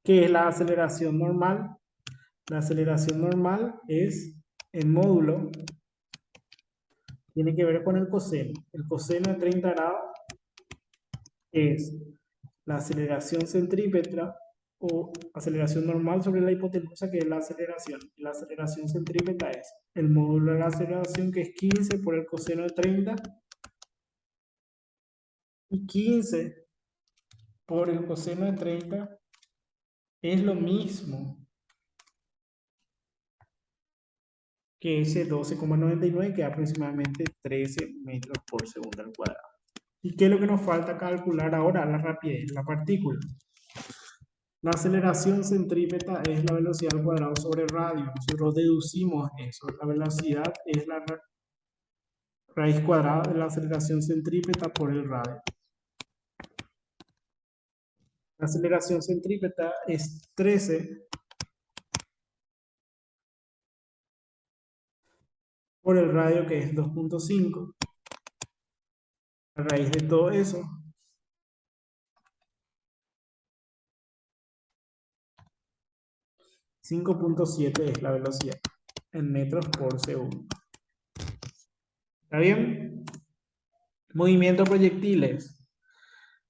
qué es la aceleración normal. La aceleración normal es el módulo, tiene que ver con el coseno. El coseno de 30 grados es la aceleración centrípeta o aceleración normal sobre la hipotenusa, que es la aceleración. La aceleración centrípeta es el módulo de la aceleración, que es 15 por el coseno de 30, y 15 por el coseno de 30 es lo mismo que ese 12,99, que es aproximadamente 13 metros por segundo al cuadrado. ¿Y qué es lo que nos falta calcular ahora? La rapidez, la partícula. La aceleración centrípeta es la velocidad al cuadrado sobre radio. Nosotros deducimos eso. La velocidad es la raíz cuadrada de la aceleración centrípeta por el radio. La aceleración centrípeta es 13 por el radio, que es 2,5. A raíz de todo eso, 5,7 es la velocidad en metros por segundo. ¿Está bien? Movimiento de proyectiles.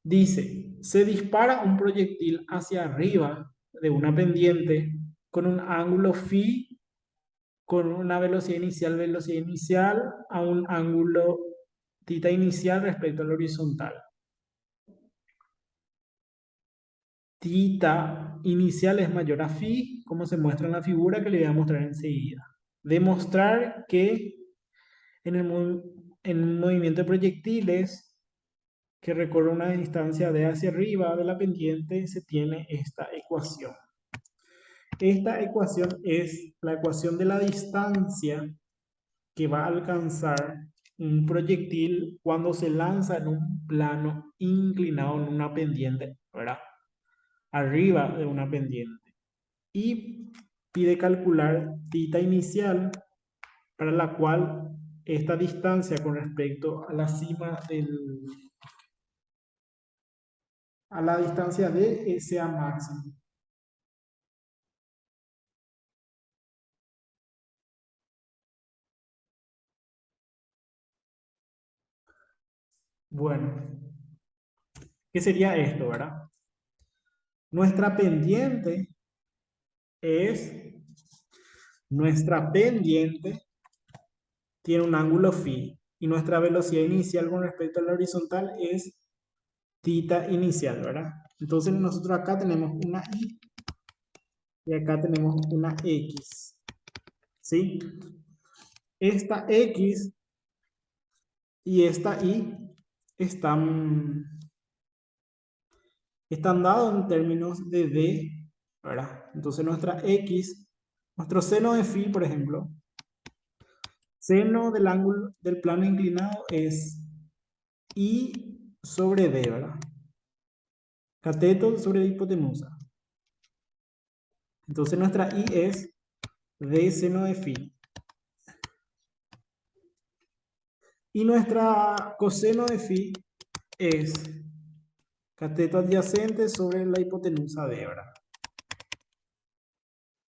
Dice, se dispara un proyectil hacia arriba de una pendiente con un ángulo phi, con una velocidad inicial a un ángulo θ inicial respecto al horizontal. Θ inicial es mayor a phi, como se muestra en la figura que le voy a mostrar enseguida. Demostrar que en un movimiento de proyectiles que recorre una distancia de hacia arriba de la pendiente, se tiene esta ecuación. Esta ecuación es la ecuación de la distancia que va a alcanzar un proyectil cuando se lanza en un plano inclinado en una pendiente, ¿verdad? Arriba de una pendiente. Y pide calcular θ inicial, para la cual esta distancia con respecto a la cima a la distancia D sea máxima. Bueno, ¿qué sería esto, verdad? Nuestra pendiente es, nuestra pendiente tiene un ángulo phi y nuestra velocidad inicial con respecto a la horizontal es θ inicial, ¿verdad? Entonces nosotros acá tenemos una y acá tenemos una x, ¿sí? Esta x y esta y están dados en términos de d, ¿verdad? Entonces nuestra x, nuestro seno de phi, por ejemplo, seno del ángulo del plano inclinado es I sobre D, ¿verdad? Cateto sobre hipotenusa. Entonces nuestra I es D seno de phi. Y nuestra coseno de phi es cateto adyacente sobre la hipotenusa D, ¿verdad?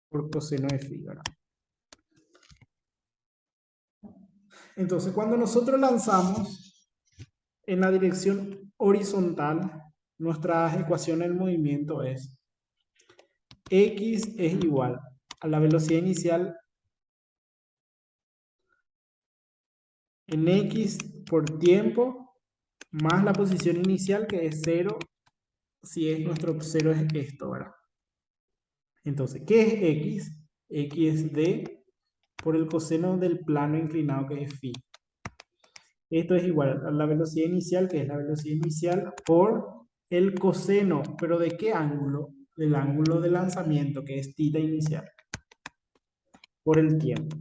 Por coseno de phi, ¿verdad? Entonces cuando nosotros lanzamos en la dirección horizontal, nuestra ecuación del movimiento es X es igual a la velocidad inicial en X por tiempo más la posición inicial, que es 0, si es nuestro 0 es esto, ¿verdad? Entonces, ¿qué es X? X es D por el coseno del plano inclinado, que es phi. Esto es igual a la velocidad inicial, que es la velocidad inicial, por el coseno, ¿pero de qué ángulo? Del ángulo de lanzamiento, que es θ inicial, por el tiempo.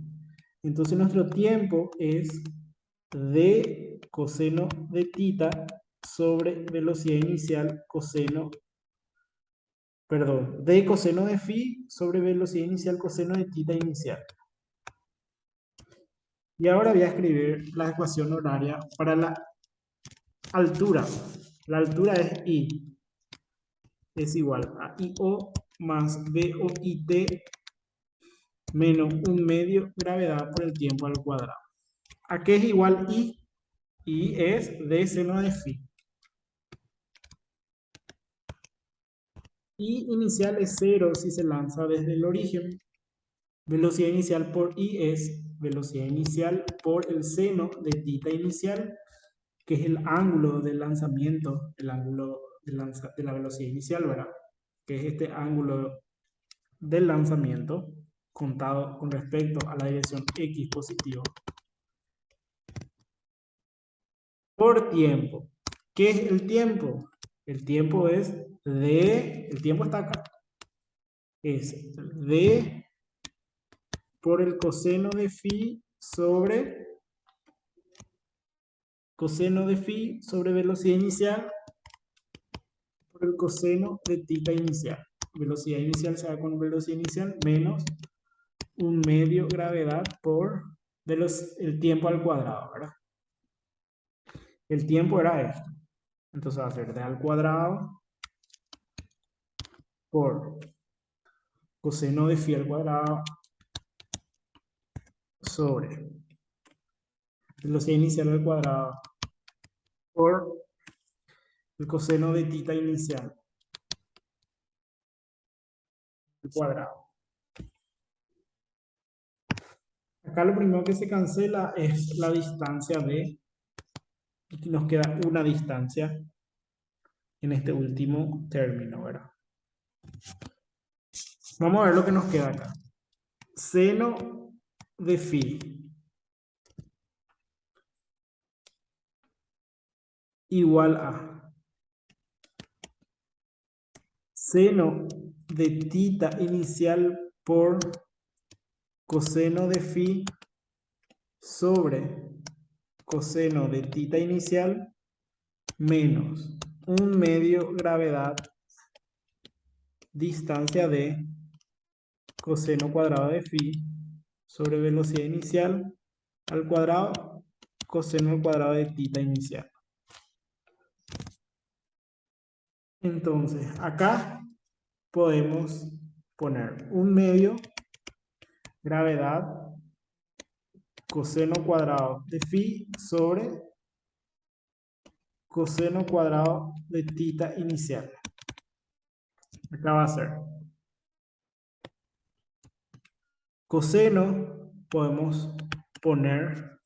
Entonces nuestro tiempo es D coseno de θ sobre velocidad inicial coseno, perdón, D coseno de phi sobre velocidad inicial coseno de θ inicial. Y ahora voy a escribir la ecuación horaria para la altura. La altura es I, es igual a IO más BOIT menos un medio gravedad por el tiempo al cuadrado. ¿A qué es igual I? I es D seno de phi. I inicial es 0 si se lanza desde el origen. Velocidad inicial por I es velocidad inicial por el seno de tita inicial, que es el ángulo del lanzamiento, el ángulo de la velocidad inicial, ¿verdad? Que es este ángulo del lanzamiento contado con respecto a la dirección X positivo por tiempo. ¿Qué es el tiempo? El tiempo es el tiempo está acá, es D por el coseno de phi sobre velocidad inicial por el coseno de tita inicial. Velocidad inicial se da con velocidad inicial menos un medio gravedad por el tiempo al cuadrado, ¿verdad? El tiempo era esto. Entonces va a ser d al cuadrado por coseno de phi al cuadrado sobre velocidad inicial al cuadrado por el coseno de tita inicial al cuadrado. Acá lo primero que se cancela es la distancia d, y nos queda una distancia en este último término, ¿verdad? Vamos a ver lo que nos queda acá. Seno de phi igual a seno de tita inicial por coseno de phi sobre coseno de tita inicial menos un medio gravedad distancia de coseno cuadrado de phi sobre velocidad inicial al cuadrado coseno al cuadrado de tita inicial. Entonces, acá podemos poner un medio gravedad coseno cuadrado de phi sobre coseno cuadrado de tita inicial. Acá va a ser coseno, podemos poner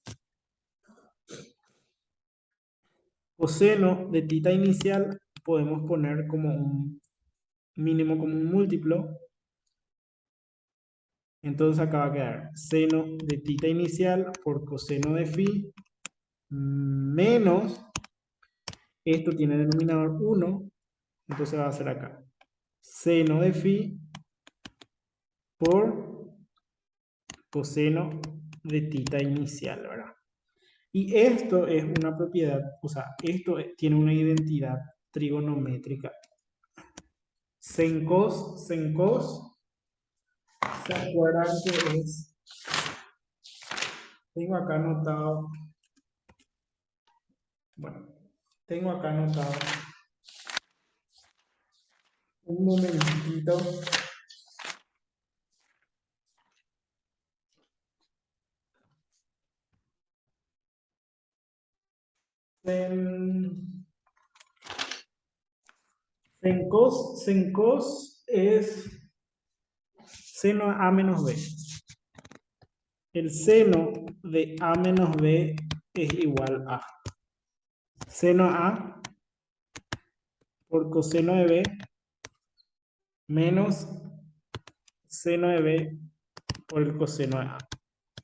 coseno de tita inicial, podemos poner como un mínimo común múltiplo. Entonces acá va a quedar seno de tita inicial por coseno de phi menos, esto tiene denominador 1, entonces va a ser acá seno de phi por coseno de tita inicial, ¿verdad? Y esto es una propiedad, o sea, esto tiene una identidad trigonométrica. Sen cos, ¿se acuerdan que es? Tengo acá anotado, bueno, tengo acá anotado un momentito. Sen, sen cos es seno de a menos b. El seno de a menos b es igual a seno a por coseno de b menos seno de b por el coseno de a.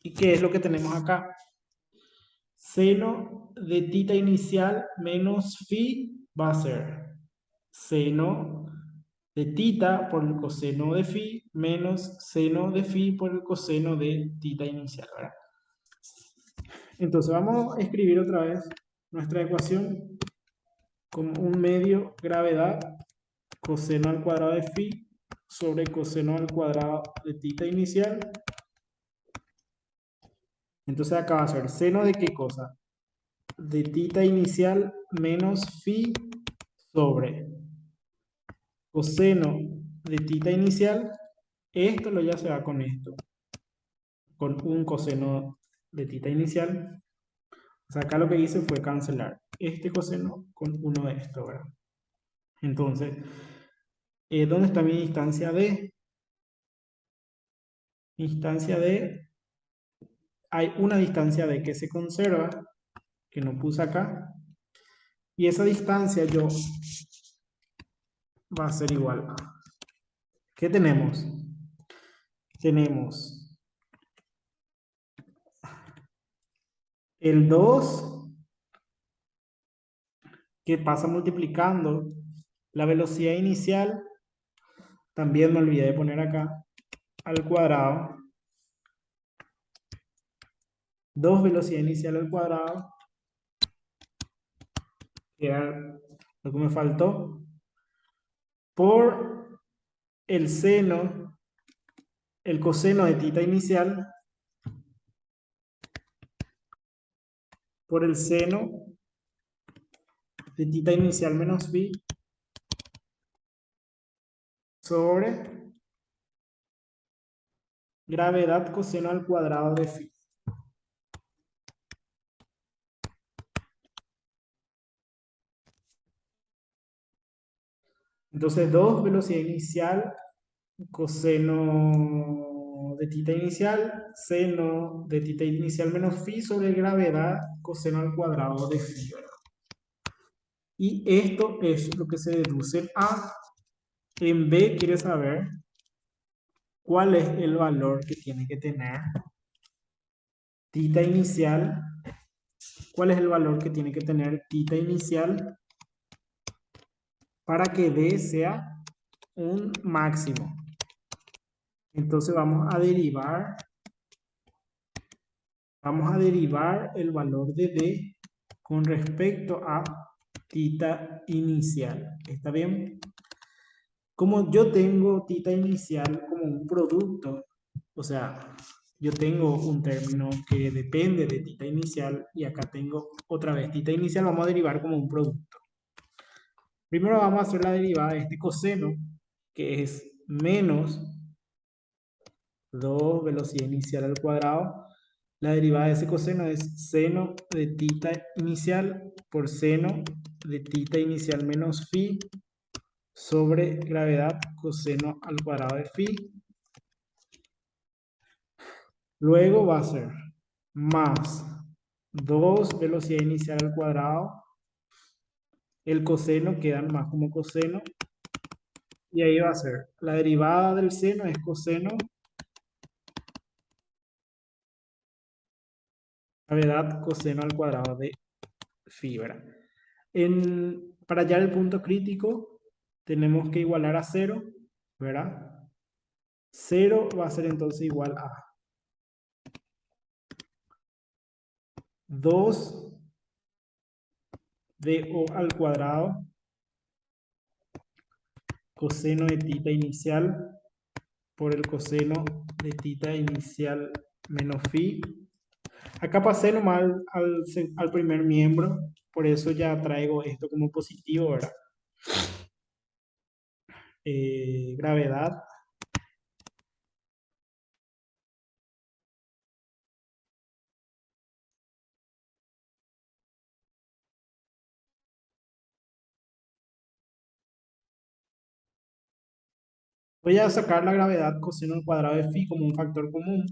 ¿Y qué es lo que tenemos acá? Seno de tita inicial menos phi va a ser seno de tita por el coseno de phi menos seno de phi por el coseno de tita inicial, ¿verdad? Entonces vamos a escribir otra vez nuestra ecuación como un medio gravedad coseno al cuadrado de phi sobre coseno al cuadrado de tita inicial Entonces acá va a ser seno de qué cosa? De tita inicial menos phi sobre coseno de tita inicial. Esto lo ya se va con esto, con un coseno de tita inicial. O sea, acá lo que hice fue cancelar este coseno con uno de estos, ¿verdad? Entonces, ¿dónde está mi distancia D? Mi distancia D, hay una distancia D que se conserva, que no puse acá, y esa distancia yo va a ser igual a... ¿Qué tenemos? Tenemos el 2 que pasa multiplicando la velocidad inicial, también me olvidé de poner acá, al cuadrado, 2 velocidad inicial al cuadrado, que era lo que me faltó, por el seno, el coseno de tita inicial, por el seno de tita inicial menos phi sobre gravedad coseno al cuadrado de phi. Entonces 2 velocidad inicial, coseno de tita inicial, seno de tita inicial menos phi sobre gravedad coseno al cuadrado de phi. Y esto es lo que se deduce en A. En B quiere saber cuál es el valor que tiene que tener tita inicial. ¿Cuál es el valor que tiene que tener tita inicial para que D sea un máximo? Entonces vamos a derivar el valor de D con respecto a tita inicial. ¿Está bien? Como yo tengo tita inicial como un producto, o sea, yo tengo un término que depende de tita inicial y acá tengo otra vez tita inicial, vamos a derivar como un producto. Primero vamos a hacer la derivada de este coseno, que es menos 2 velocidad inicial al cuadrado. La derivada de ese coseno es seno de tita inicial por seno de tita inicial menos phi sobre gravedad coseno al cuadrado de phi. Luego va a ser más 2 velocidad inicial al cuadrado. El coseno queda más como coseno. Y ahí va a ser, la derivada del seno es coseno, gravedad coseno al cuadrado de phi, ¿verdad? Para hallar el punto crítico, tenemos que igualar a cero, ¿verdad? Cero va a ser entonces igual a 2 de o al cuadrado coseno de tita inicial por el coseno de tita inicial menos phi. Acá pasé nomás al primer miembro, por eso ya traigo esto como positivo, ¿verdad? Gravedad. Voy a sacar la gravedad coseno al cuadrado de phi como un factor común.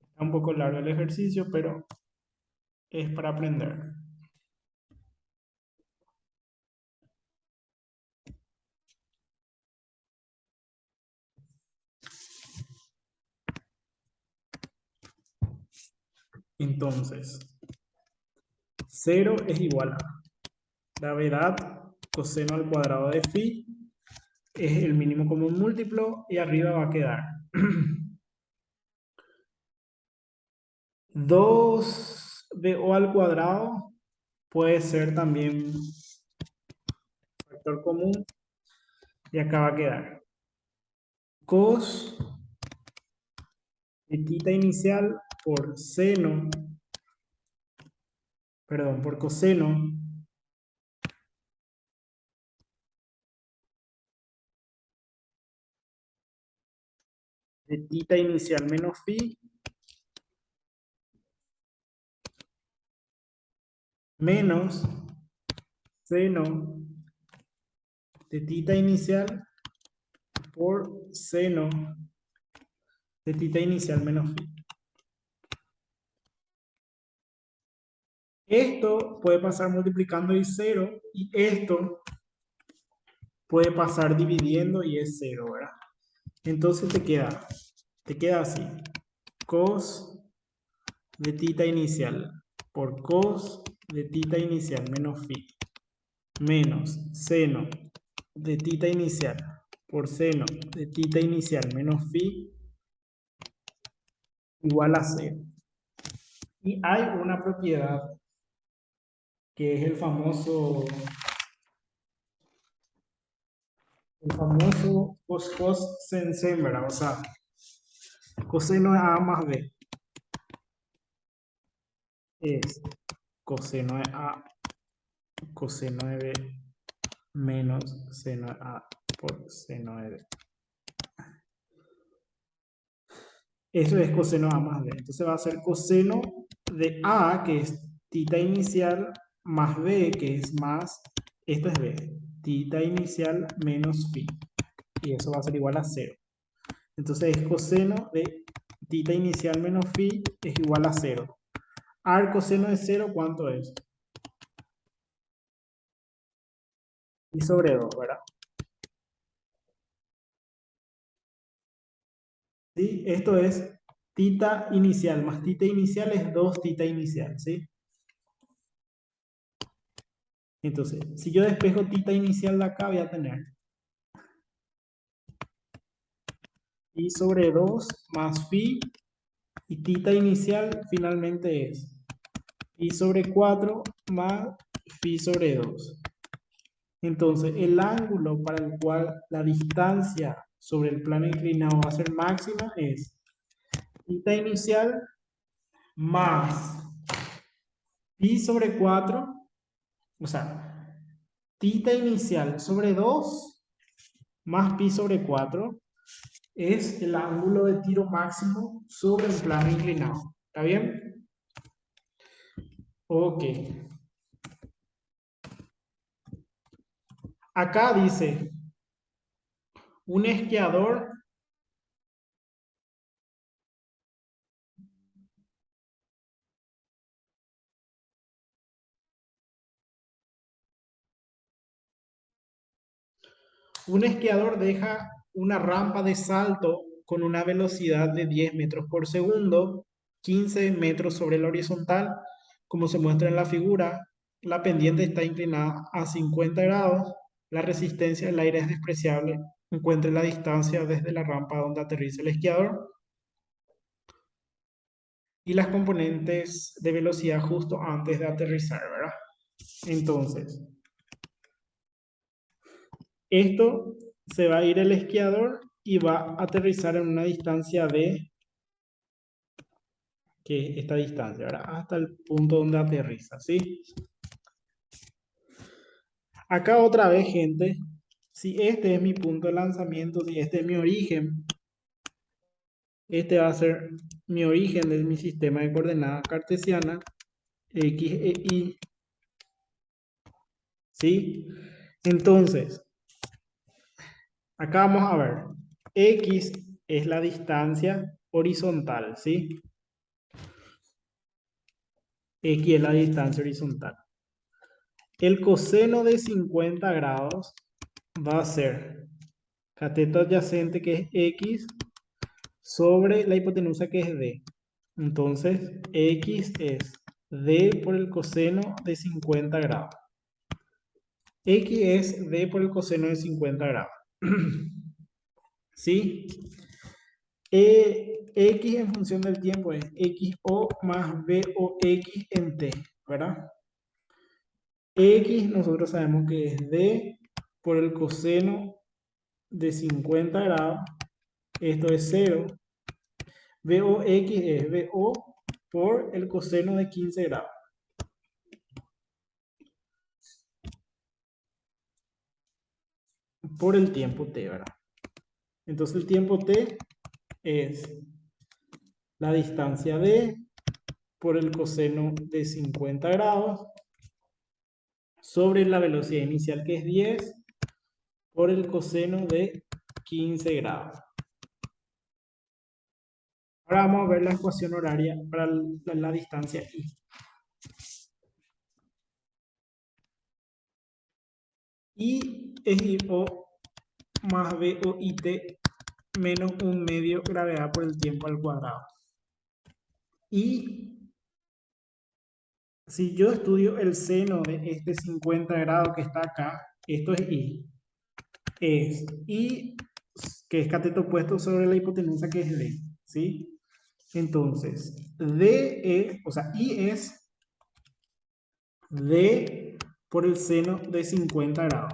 Está un poco largo el ejercicio, pero es para aprender. Entonces, 0 es igual a gravedad coseno al cuadrado de phi, es el mínimo común múltiplo, y arriba va a quedar 2 de o al cuadrado, puede ser también factor común, y acá va a quedar cos de tita inicial por seno, perdón, por coseno de tita inicial menos phi menos seno de tita inicial por seno de tita inicial menos phi. Esto puede pasar multiplicando y 0 y esto puede pasar dividiendo y es 0, ¿verdad? Entonces te queda así. Cos de tita inicial por cos de tita inicial menos phi menos seno de tita inicial por seno de tita inicial menos phi igual a 0. Y hay una propiedad que es el famoso cos sen, ¿verdad? O sea, coseno de A más B es coseno de A coseno de B menos seno de A por seno de B. Eso es coseno de A más B. Entonces va a ser coseno de A, que es tita inicial, más B, que es más, esto es B, tita inicial menos phi. Y eso va a ser igual a 0. Entonces es coseno de tita inicial menos phi es igual a 0. Al coseno de 0, ¿cuánto es? Pi sobre 2, ¿verdad? ¿Sí? Esto es tita inicial más tita inicial es 2 tita inicial, ¿sí? Entonces, si yo despejo tita inicial de acá, voy a tener pi sobre 2 más phi, y tita inicial finalmente es pi sobre 4 más phi sobre 2. Entonces, el ángulo para el cual la distancia sobre el plano inclinado va a ser máxima es tita inicial más pi sobre 4, o sea, tita inicial sobre 2 más pi sobre 4 es el ángulo de tiro máximo sobre el plano inclinado. ¿Está bien? Ok. Acá dice, un esquiador deja una rampa de salto con una velocidad de 10 metros por segundo, 15 metros sobre la horizontal, como se muestra en la figura. La pendiente está inclinada a 50 grados. La resistencia del aire es despreciable. Encuentre la distancia desde la rampa donde aterriza el esquiador y las componentes de velocidad justo antes de aterrizar, ¿verdad? Entonces, esto se va a ir el esquiador y va a aterrizar en una distancia de, que es esta distancia, ¿verdad? Hasta el punto donde aterriza, ¿sí? Acá otra vez, gente, si este es mi punto de lanzamiento, si este es mi origen, este va a ser mi origen de mi sistema de coordenadas cartesiana, X e Y, ¿sí? Entonces, acá vamos a ver, X es la distancia horizontal, ¿sí? X es la distancia horizontal. El coseno de 50 grados va a ser cateto adyacente, que es X, sobre la hipotenusa, que es D. Entonces, X es D por el coseno de 50 grados. X es D por el coseno de 50 grados. ¿Sí? X en función del tiempo es XO más BOX en T, ¿verdad? X nosotros sabemos que es D por el coseno de 50 grados Esto es cero. VOX es VO por el coseno de 15 grados. Por el tiempo t, ¿verdad? Entonces el tiempo t es la distancia d por el coseno de 50 grados sobre la velocidad inicial que es 10 por el coseno de 15 grados. Ahora vamos a ver la ecuación horaria para la distancia i. I es IO más VOIT menos un medio gravedad por el tiempo al cuadrado. Y si yo estudio el seno de este 50 grados que está acá, esto es I. Es I, que es cateto opuesto sobre la hipotenusa que es D. ¿Sí? Entonces, o sea, I es D por el seno de 50 grados.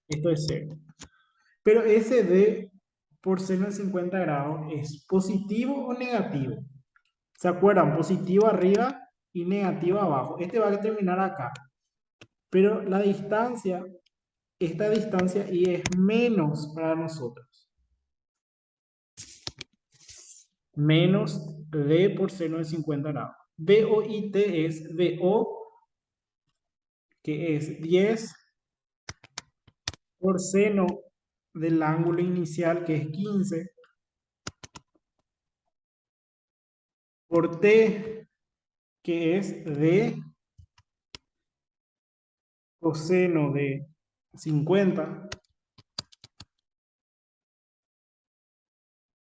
Esto es cero. Pero ese D por seno de 50 grados es positivo o negativo. ¿Se acuerdan? Positivo arriba y negativo abajo. Este va a terminar acá. Pero la distancia, esta distancia y es menos para nosotros. Menos D por seno de 50 grados. VOIT es VO, que es 10 por seno del ángulo inicial, que es 15, por T, que es D coseno de 50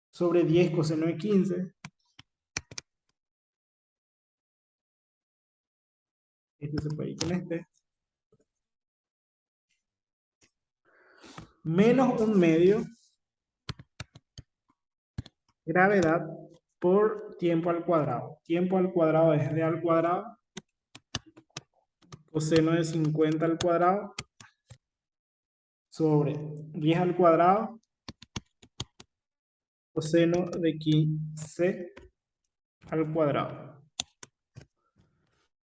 sobre 10 coseno de 15. Este se puede ir con este. Menos un medio gravedad por tiempo al cuadrado. Tiempo al cuadrado es d al cuadrado. Coseno de 50 al cuadrado sobre 10 al cuadrado. Coseno de 15 al cuadrado.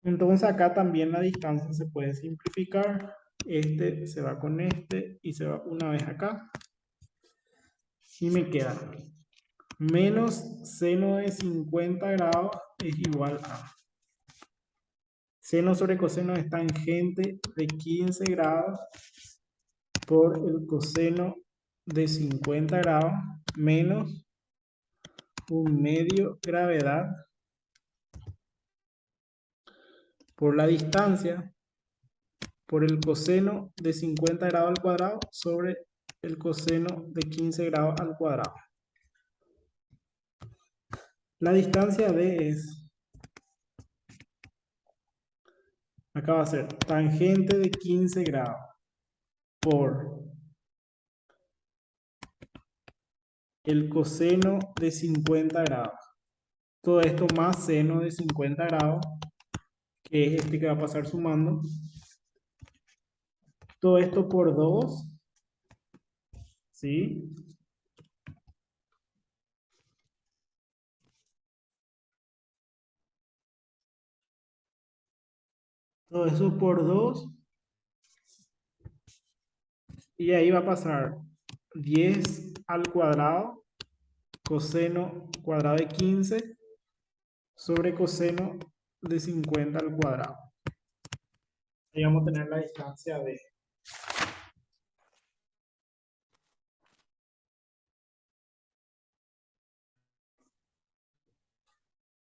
Entonces acá también la distancia se puede simplificar. Este se va con este y se va una vez acá. Y me queda menos seno de 50 grados es igual a seno sobre coseno es tangente de 15 grados por el coseno de 50 grados menos un medio gravedad por la distancia por el coseno de 50 grados al cuadrado sobre el coseno de 15 grados al cuadrado. La distancia D es, acá va a ser tangente de 15 grados por el coseno de 50 grados. Todo esto más seno de 50 grados, que es este que va a pasar sumando. Todo esto por 2, ¿sí? Todo eso por 2. Y ahí va a pasar 10 al cuadrado, coseno cuadrado de 15, sobre coseno de 50 al cuadrado. Ahí vamos a tener la distancia de...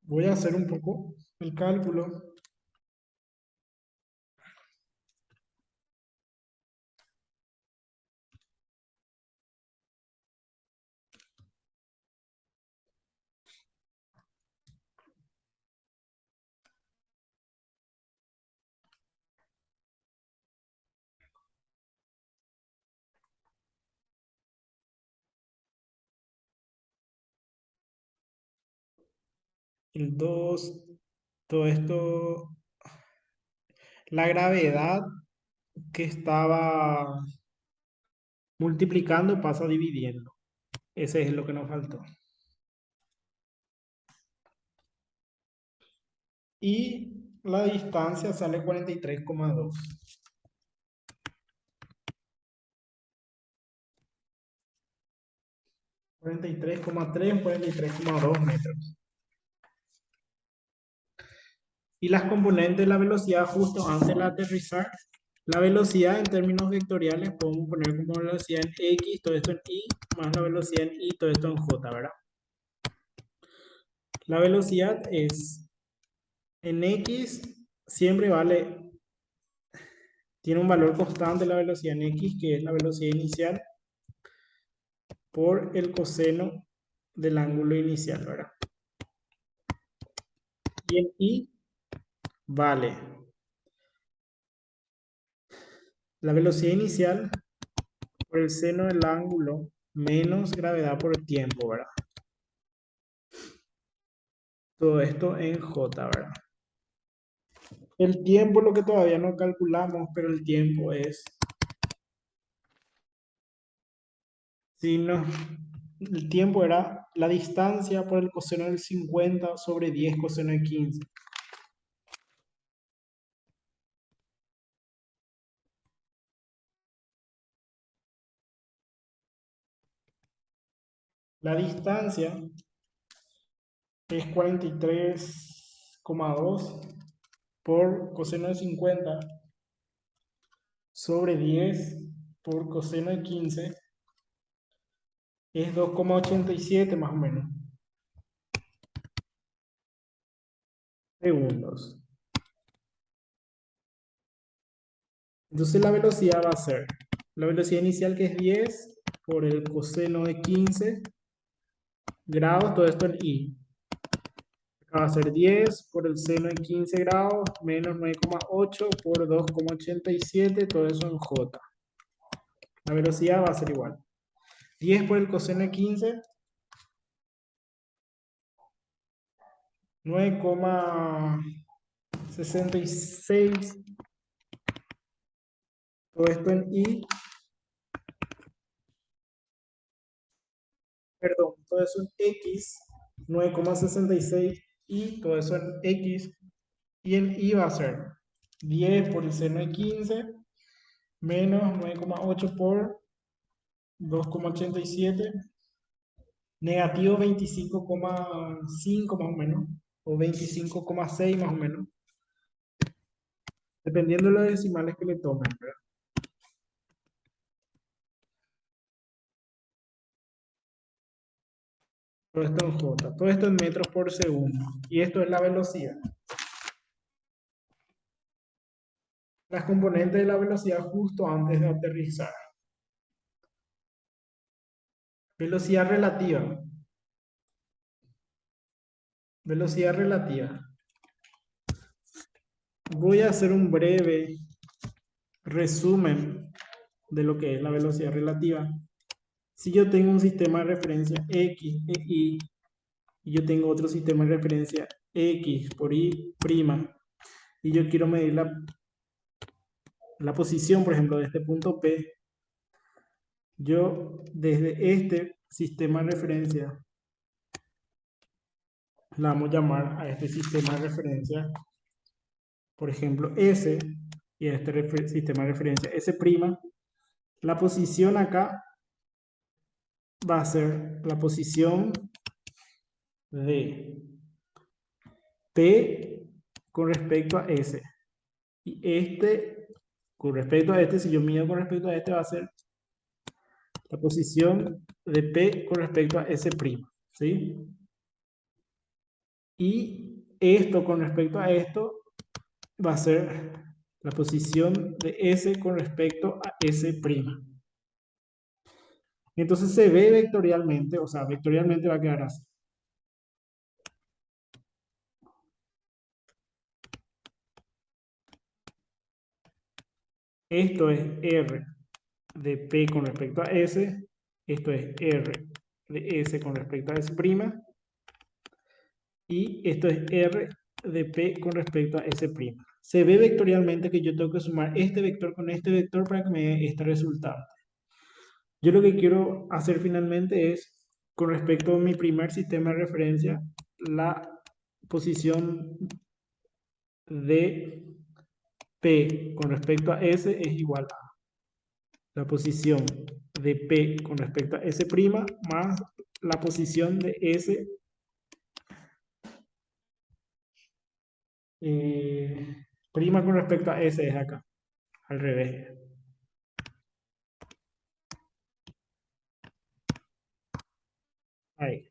Voy a hacer un poco el cálculo. El 2, todo esto, la gravedad que estaba multiplicando pasa dividiendo. Ese es lo que nos faltó. Y la distancia sale 43,2. 43,3, 43,2 metros. Y las componentes de la velocidad justo antes de aterrizar. La velocidad en términos vectoriales podemos poner como velocidad en X, todo esto en Y, más la velocidad en Y, todo esto en J, ¿verdad? La velocidad es en X, siempre tiene un valor constante la velocidad en X, que es la velocidad inicial, por el coseno del ángulo inicial, ¿verdad? Y en Y vale la velocidad inicial por el seno del ángulo menos gravedad por el tiempo, ¿verdad? Todo esto en J, ¿verdad? El tiempo es lo que todavía no calculamos, pero el tiempo es, si no, el tiempo era la distancia por el coseno del 50 sobre 10 coseno de 15. La distancia es 43,2 por coseno de 50 sobre 10 por coseno de 15 es 2,87 más o menos segundos. Entonces la velocidad va a ser la velocidad inicial, que es 10 por el coseno de 15 grados, todo esto en Y. Acá va a ser 10 por el seno de 15 grados menos 9,8 por 2,87, todo eso en J. La velocidad va a ser igual. 10 por el coseno de 15, 9,66, todo esto en Y, perdón, todo eso en X, 9,66 y todo eso en X, y en Y va a ser 10 por el seno de 15 menos 9,8 por 2,87, negativo 25,5 más o menos, o 25,6 más o menos, dependiendo de los decimales que le tomen, ¿verdad? Todo esto en J, todo esto en metros por segundo, y esto es la velocidad. Las componentes de la velocidad justo antes de aterrizar. Velocidad relativa. Velocidad relativa. Voy a hacer un breve resumen de lo que es la velocidad relativa. Si yo tengo un sistema de referencia X e Y, y yo tengo otro sistema de referencia X por Y', y yo quiero medir la posición, por ejemplo, de este punto P, yo desde este sistema de referencia, le vamos a llamar a este sistema de referencia, por ejemplo, S, y a este sistema de referencia S', la posición acá va a ser la posición de P con respecto a S. Y este, con respecto a este, si yo mido con respecto a este, va a ser la posición de P con respecto a S', ¿sí? Y esto con respecto a esto va a ser la posición de S con respecto a S'. Entonces se ve vectorialmente, o sea, vectorialmente va a quedar así. Esto es R de P con respecto a S. Esto es R de S con respecto a S'. Y esto es R de P con respecto a S'. Se ve vectorialmente que yo tengo que sumar este vector con este vector para que me dé este resultado. Yo lo que quiero hacer finalmente es con respecto a mi primer sistema de referencia, la posición de P con respecto a S es igual a la posición de P con respecto a S' más la posición de S prima con respecto a S es acá, al revés. Ahí.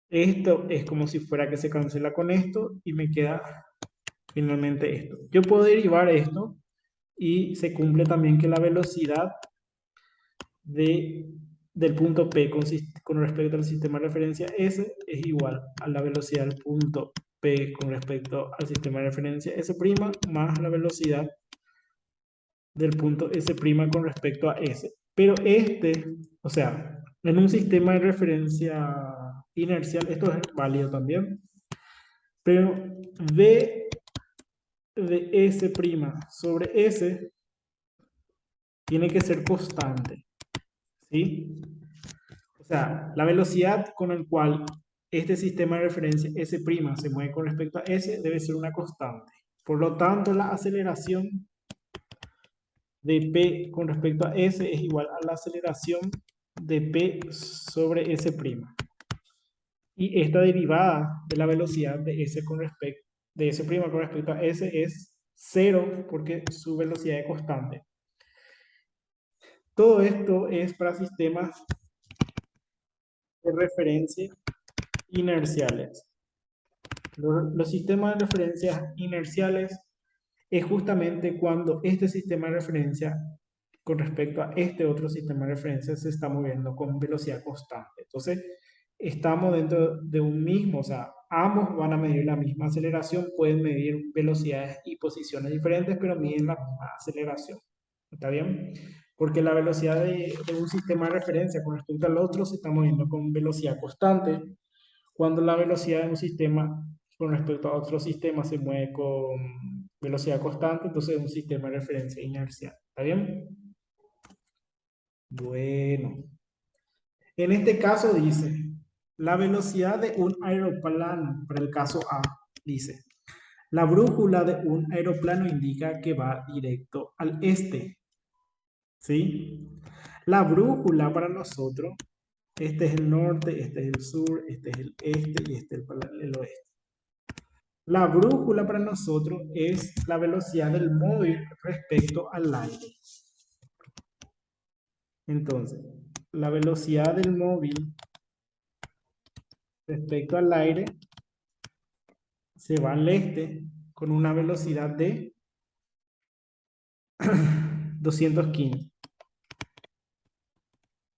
Esto es como si fuera que se cancela con esto y me queda finalmente esto. Yo puedo derivar esto y se cumple también que la velocidad de, del punto P con respecto al sistema de referencia S es igual a la velocidad del punto P con respecto al sistema de referencia S' más la velocidad del punto S' con respecto a S. Pero o sea, en un sistema de referencia inercial, esto es válido también, pero V de S' sobre S tiene que ser constante, ¿sí? O sea, la velocidad con la cual este sistema de referencia S' se mueve con respecto a S debe ser una constante. Por lo tanto, la aceleración de P con respecto a S es igual a la aceleración de P sobre S'. Y esta derivada de la velocidad de S de S' con respecto a S es cero porque su velocidad es constante. Todo esto es para sistemas de referencia inerciales. Los sistemas de referencias inerciales es justamente cuando este sistema de referencia con respecto a este otro sistema de referencia se está moviendo con velocidad constante. Entonces, estamos dentro de un mismo, o sea, ambos van a medir la misma aceleración, pueden medir velocidades y posiciones diferentes, pero miden la misma aceleración. ¿Está bien? Porque la velocidad de un sistema de referencia con respecto al otro se está moviendo con velocidad constante, cuando la velocidad de un sistema con respecto a otro sistema se mueve con velocidad constante, entonces es un sistema de referencia inercial. ¿Está bien? Bueno, en este caso dice, la velocidad de un aeroplano, para el caso A, dice, la brújula de un aeroplano indica que va directo al este, ¿sí? La brújula para nosotros, este es el norte, este es el sur, este es el este y este es el oeste. La brújula para nosotros es la velocidad del móvil respecto al aire. Entonces, la velocidad del móvil respecto al aire se va al este con una velocidad de 215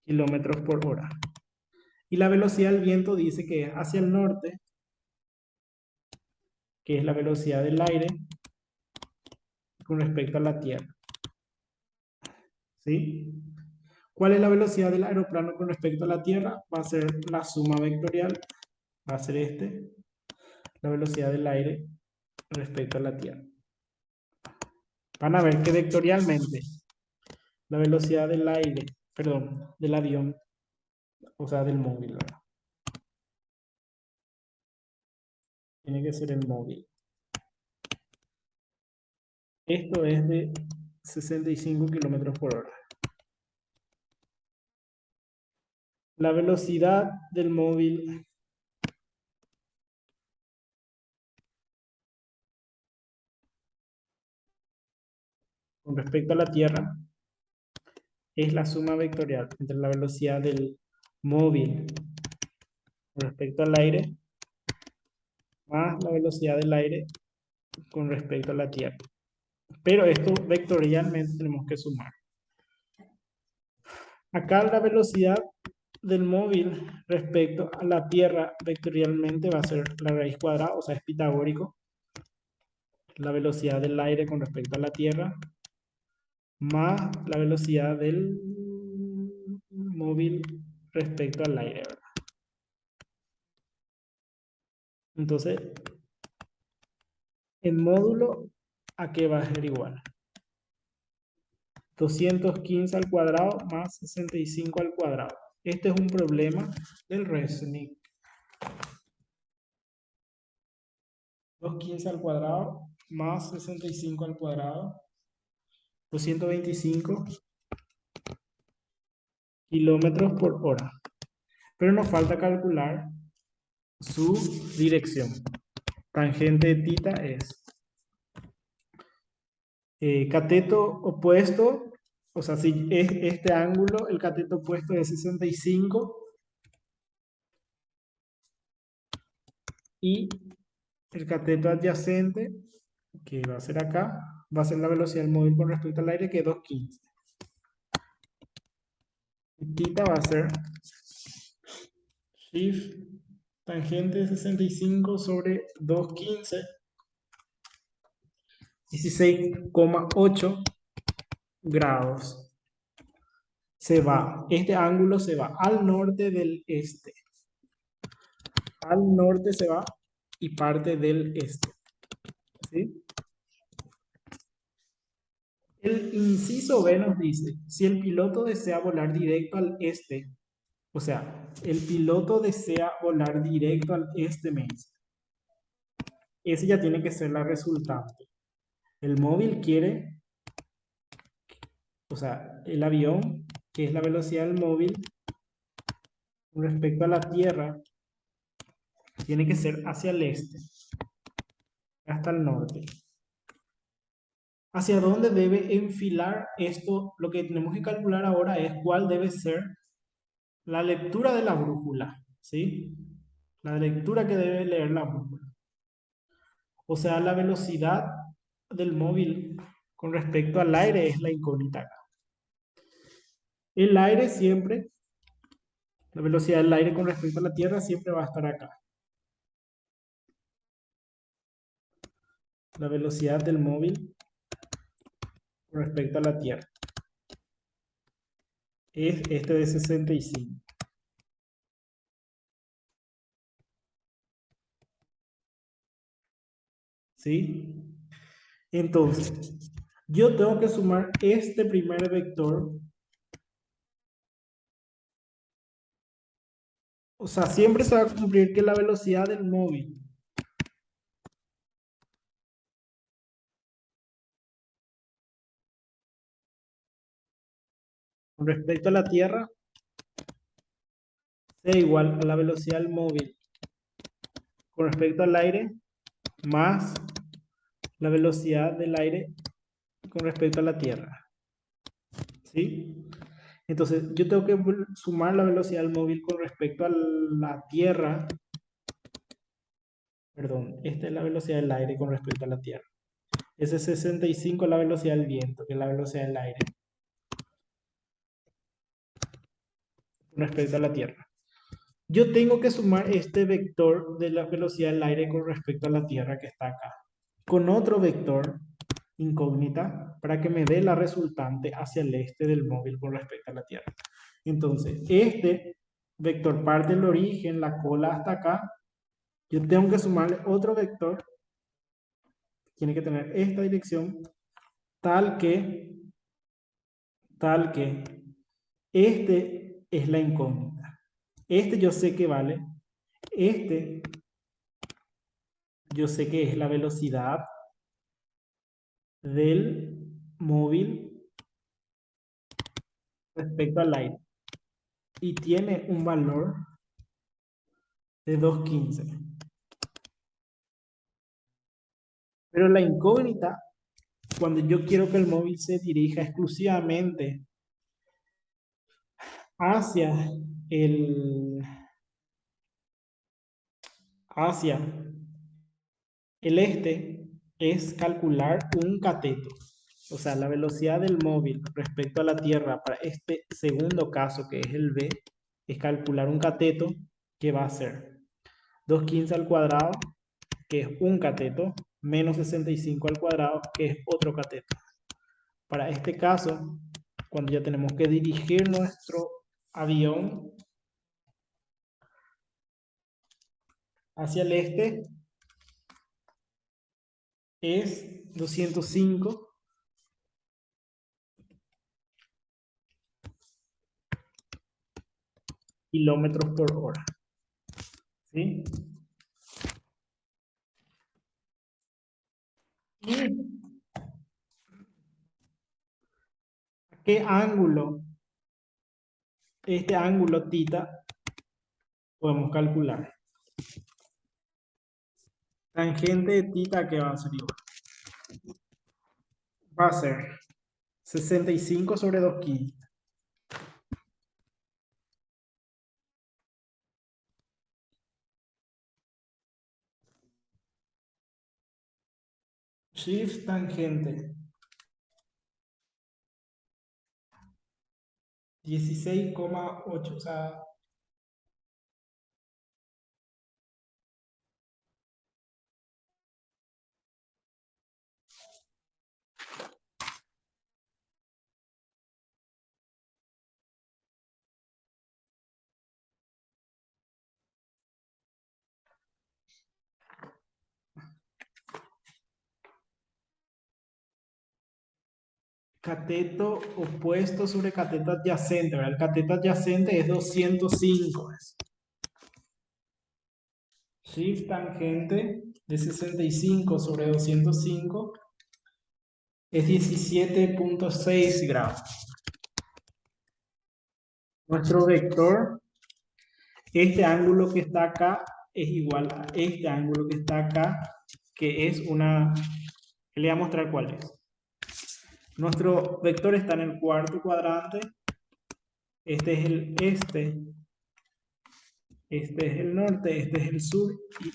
kilómetros por hora. Y la velocidad del viento dice que es hacia el norte, que es la velocidad del aire con respecto a la Tierra. ¿Sí? ¿Cuál es la velocidad del aeroplano con respecto a la Tierra? Va a ser la suma vectorial, va a ser la velocidad del aire respecto a la Tierra. Van a ver que vectorialmente la velocidad del aire, perdón, del avión, o sea, del móvil, ¿verdad? Tiene que ser el móvil. Esto es de 65 kilómetros por hora. La velocidad del móvil con respecto a la Tierra es la suma vectorial entre la velocidad del móvil con respecto al aire más la velocidad del aire con respecto a la Tierra. Pero esto vectorialmente tenemos que sumar. Acá la velocidad del móvil respecto a la Tierra vectorialmente va a ser la raíz cuadrada, o sea, es pitagórico. La velocidad del aire con respecto a la Tierra más la velocidad del móvil respecto al aire, ¿verdad? Entonces, el módulo, ¿a qué va a ser igual? 215 al cuadrado más 65 al cuadrado. Este es un problema del Resnick. 215 al cuadrado más 65 al cuadrado. 225 kilómetros por hora. Pero nos falta calcular su dirección. Tangente de tita es cateto opuesto, o sea, si es este ángulo, el cateto opuesto es 65 y el cateto adyacente, que va a ser acá, va a ser la velocidad del móvil con respecto al aire, que es 215. Y tita va a ser shift tangente de 65 sobre 215, 16,8 grados. Este ángulo se va al norte del este. Al norte se va y parte del este. ¿Sí? El inciso B nos dice, si el piloto desea volar directo al este, o sea, el piloto desea volar directo al este, me dice. Ese ya tiene que ser la resultante. El móvil quiere, o sea, el avión, que es la velocidad del móvil, con respecto a la Tierra, tiene que ser hacia el este, hasta el norte. ¿Hacia dónde debe enfilar esto? Lo que tenemos que calcular ahora es cuál debe ser la lectura de la brújula, ¿sí? La lectura que debe leer la brújula. O sea, la velocidad del móvil con respecto al aire es la incógnita acá. El aire siempre, la velocidad del aire con respecto a la Tierra siempre va a estar acá. La velocidad del móvil con respecto a la Tierra es este de 65. ¿Sí? Entonces, yo tengo que sumar este primer vector. O sea, siempre se va a cumplir que la velocidad del móvil con respecto a la Tierra sea igual a la velocidad del móvil con respecto al aire más la velocidad del aire con respecto a la Tierra. ¿Sí? Entonces, yo tengo que sumar la velocidad del móvil con respecto a la Tierra. Perdón, esta es la velocidad del aire con respecto a la Tierra. Ese 65 es la velocidad del viento, que es la velocidad del aire con respecto a la Tierra. Yo tengo que sumar este vector de la velocidad del aire con respecto a la Tierra que está acá, con otro vector incógnita para que me dé la resultante hacia el este del móvil con respecto a la Tierra. Entonces, este vector parte del origen, la cola hasta acá. Yo tengo que sumarle otro vector, tiene que tener esta dirección, tal que este es la incógnita. Este yo sé que vale, este yo sé que es la velocidad del móvil respecto al aire y tiene un valor de 215. Pero la incógnita, cuando yo quiero que el móvil se dirija exclusivamente hacia el, hacia el este, es calcular un cateto. O sea, la velocidad del móvil respecto a la Tierra para este segundo caso, que es el B, es calcular un cateto que va a ser 215 al cuadrado, que es un cateto, menos 65 al cuadrado, que es otro cateto. Para este caso, cuando ya tenemos que dirigir nuestro avión hacia el este, es 205 kilómetros por hora. ¿Sí? ¿Y a qué ángulo, este ángulo tita, podemos calcular? Tangente de tita, ¿qué va a ser igual? Va a ser 65 sobre 215. Shift tangente 16,8, o sea, cateto opuesto sobre cateto adyacente, ¿verdad? El cateto adyacente es 205. Shift tangente de 65 sobre 205 es 17,6 grados. Nuestro vector, este ángulo que está acá, es igual a este ángulo que está acá, que es una... Le voy a mostrar cuál es. Nuestro vector está en el cuarto cuadrante. Este es el este es el norte, este es el sur. Y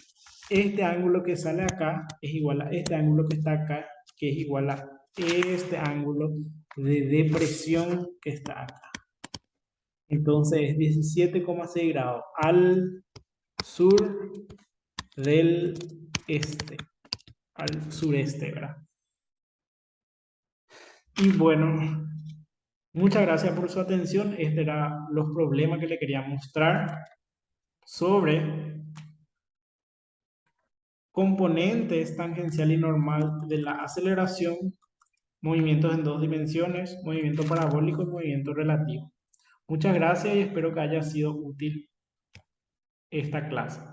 este ángulo que sale acá es igual a este ángulo que está acá, que es igual a este ángulo de depresión que está acá. Entonces es 17,6 grados al sur del este, al sureste, ¿verdad? Y bueno, muchas gracias por su atención. Este era los problemas que le quería mostrar sobre componentes tangencial y normal de la aceleración, movimientos en dos dimensiones, movimiento parabólico y movimiento relativo. Muchas gracias y espero que haya sido útil esta clase.